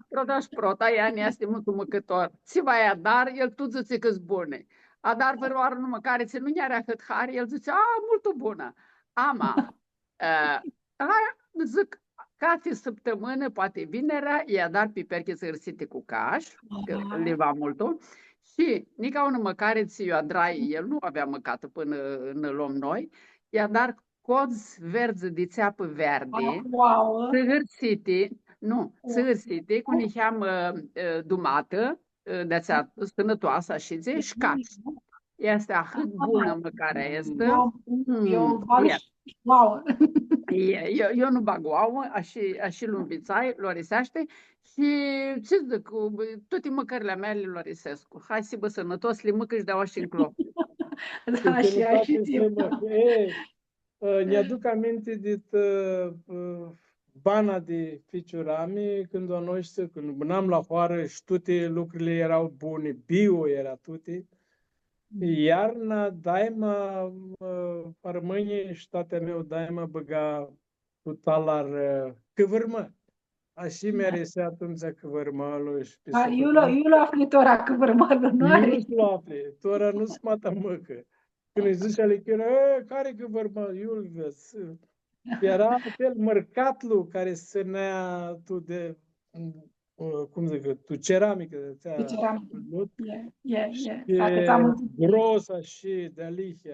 Speaker 3: Prodaș prota, ea ne este mult măcător. Ți va ia dar, el tu zice că-s bune. A dar văroară numai care ți nu i-are cât hari, el zice, mult bună. Ama, zic, cate săptămână, poate vinerea, i-a dat piperche zărsite cu caș, că le va multul. Și nica unul măcare ți o drai, el nu avea măcată până ne luăm noi, i-a dat cozi verzi de țeapă verde, țârsite, cu niheam dumată, de-ațea sănătoasă și caș. Este atât bună măcarea este. Eu nu bag ouă, așa lumbițai, lorisește și ce zic, toate măcările mele lorisesc. Hai să bă sănătos, le măcă și dau așa în clop.
Speaker 2: Ne-aduc aminte de bana de ficiurame, când o noastră, când n-am la foară și toate lucrurile erau bune, bio era toate. Iarna, daima, armânie și tatea meu, daima băga cu talar căvârmă. Așa mi-a resea atunci căvârmălul și pe
Speaker 1: eu l-o afli tora căvârmălul, nu are?
Speaker 2: Nu l-o afli, tora nu-ți mata măcă. Când îi zice alichiră, care căvârmăl, eu îl vezi. Era acel mărcatlu care se nea tu de, cum zic, tu ceramică. Gros și de alihia.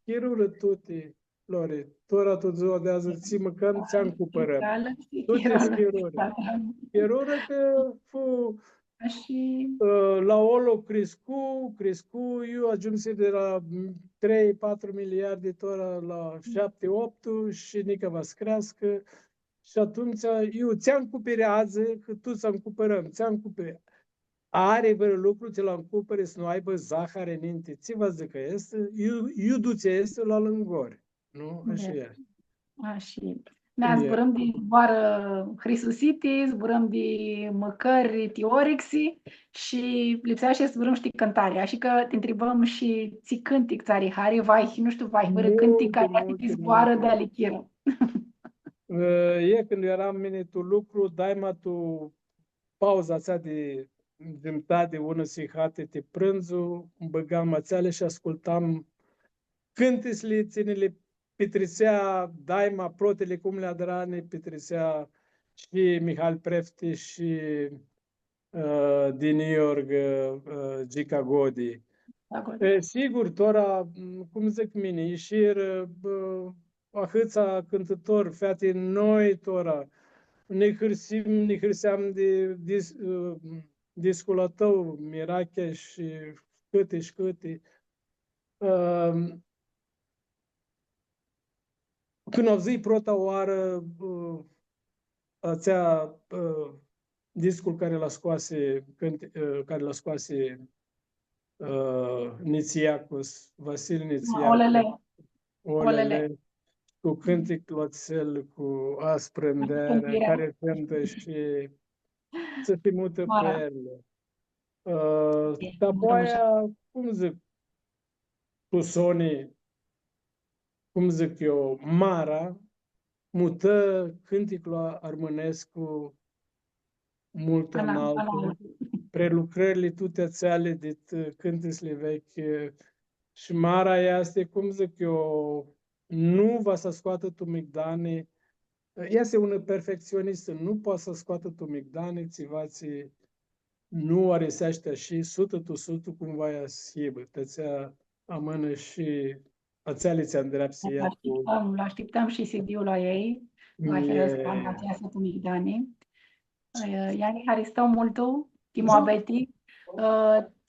Speaker 2: Chirură toate, Lore, tora tot ziua de azi ți măcăm, ți-am cumpărăm. Toate chirură. Chirură că la olo crescu, eu ajunse de la 3-4 miliarde tora la 7-8 și nică va crească. Și atunci eu ți-am cuperează, că tu ți-am cumpărăm, ți-am cuperează. Are vreo lucru, ți l-am cumpărat să nu aibă zahăr înainte. Ți vă zic că este, eu duce este la lângori. Nu? Așa e.
Speaker 1: Așa. Ne zburăm de zboară Hrisusiti, zburăm de măcări Tiorixi și lipsea și zburăm și cântarea. Și că te întrebăm și ți cântic țari hari, vai, nu știu, vai, fără cântic care te zboară de alichiră.
Speaker 2: E când eram minitul lucru, dai-mă tu pauza ța de jumătate, ună sihate, te prânzul, îmi băgam mățeale și ascultam cântesli, ținele Petrisea, Daima, Protele, cum le adrane, Petrisea și Mihal Prefti și din New York, Gica Godi. Sigur, tora, cum zic mine, ieșir ahâța cântător, fete noi, tora, ne hârseam de discul la tău, Mirache și câte. Când au zis prota oară, ațea discul care l-a scoase Nițiacus, Vasil Nițiacus, Olele, cu cântic cloțel, cu asprânderea, care cântă și să te mută pe ele. Apoi, cum zic, cu Sony, cum zic eu, Mara, mută cânticul armânesc cu mult înaltă, prelucrările toate țeale de cântesle vechi și Mara este, cum zic eu, nu va să scoată tu migdane, este una perfecționistă, nu poate să scoată tu migdane, țivații nu aresește și 100% cumva ea sibă, tățea amână și ațeale ți-a îndreaptă.
Speaker 1: Așteptăm și CD-ul la ei, la aceea tu migdane. Iar haristau multul, Timobeti,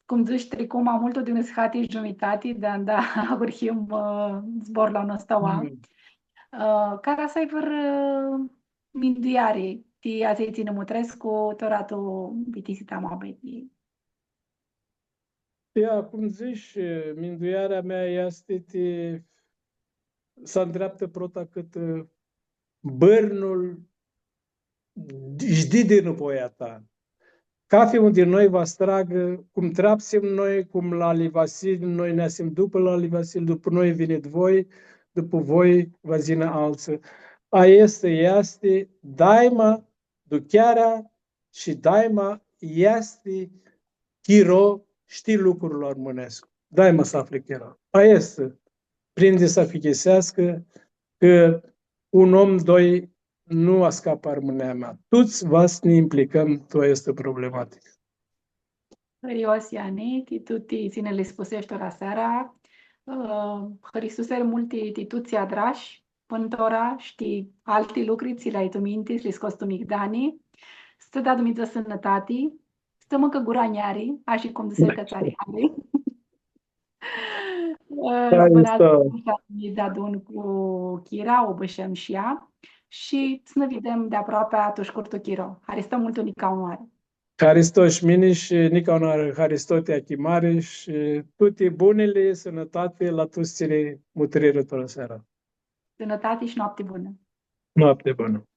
Speaker 1: cum zici, trecum am multul de un shati jumătate de anda urhim zbor la nostaua. Care să-i văr minduiare, ti ați ține mutrescu, toratu bitisita Timobeti.
Speaker 2: Ia, cum zici, minduiarea mea este să îndreaptă prota cât bărnul jdi din poeta. Cafe unde noi vă stragă, cum trapsim noi, cum la Ali Vasil, noi ne asim după la Ali Vasil, după noi vine voi, după voi vă zină alții. A este, daima, duchearea și daima este chiro, știi lucrurile armonesc. Daima să afli chiro. A este, prinde să fichesească că un om, doi, nu a scăpat armonia mea. Toți vas ne implicăm, tu este problematică.
Speaker 1: Hrios Ianiti, tutti ține le spusești ora seara. Hrisuse multe instituții adrași, pântora, știi, alte lucruri, ți le-ai tu mintis, le scos tu migdani. Stă da Dumnezeu sănătate, stă mâncă guraniari, așa cum zice că țari are. Da dun cu Chira, o bășăm și ea. Și să ne vedem de aproape atunci curtul Chiro. Haristăm mult unica onoare.
Speaker 2: Hristos mini și nica onoare Hristotea chimare și toate bunele, sănătate la toți ține mutărire toată seara.
Speaker 1: Sănătate și noapte bună.
Speaker 2: Noapte bună.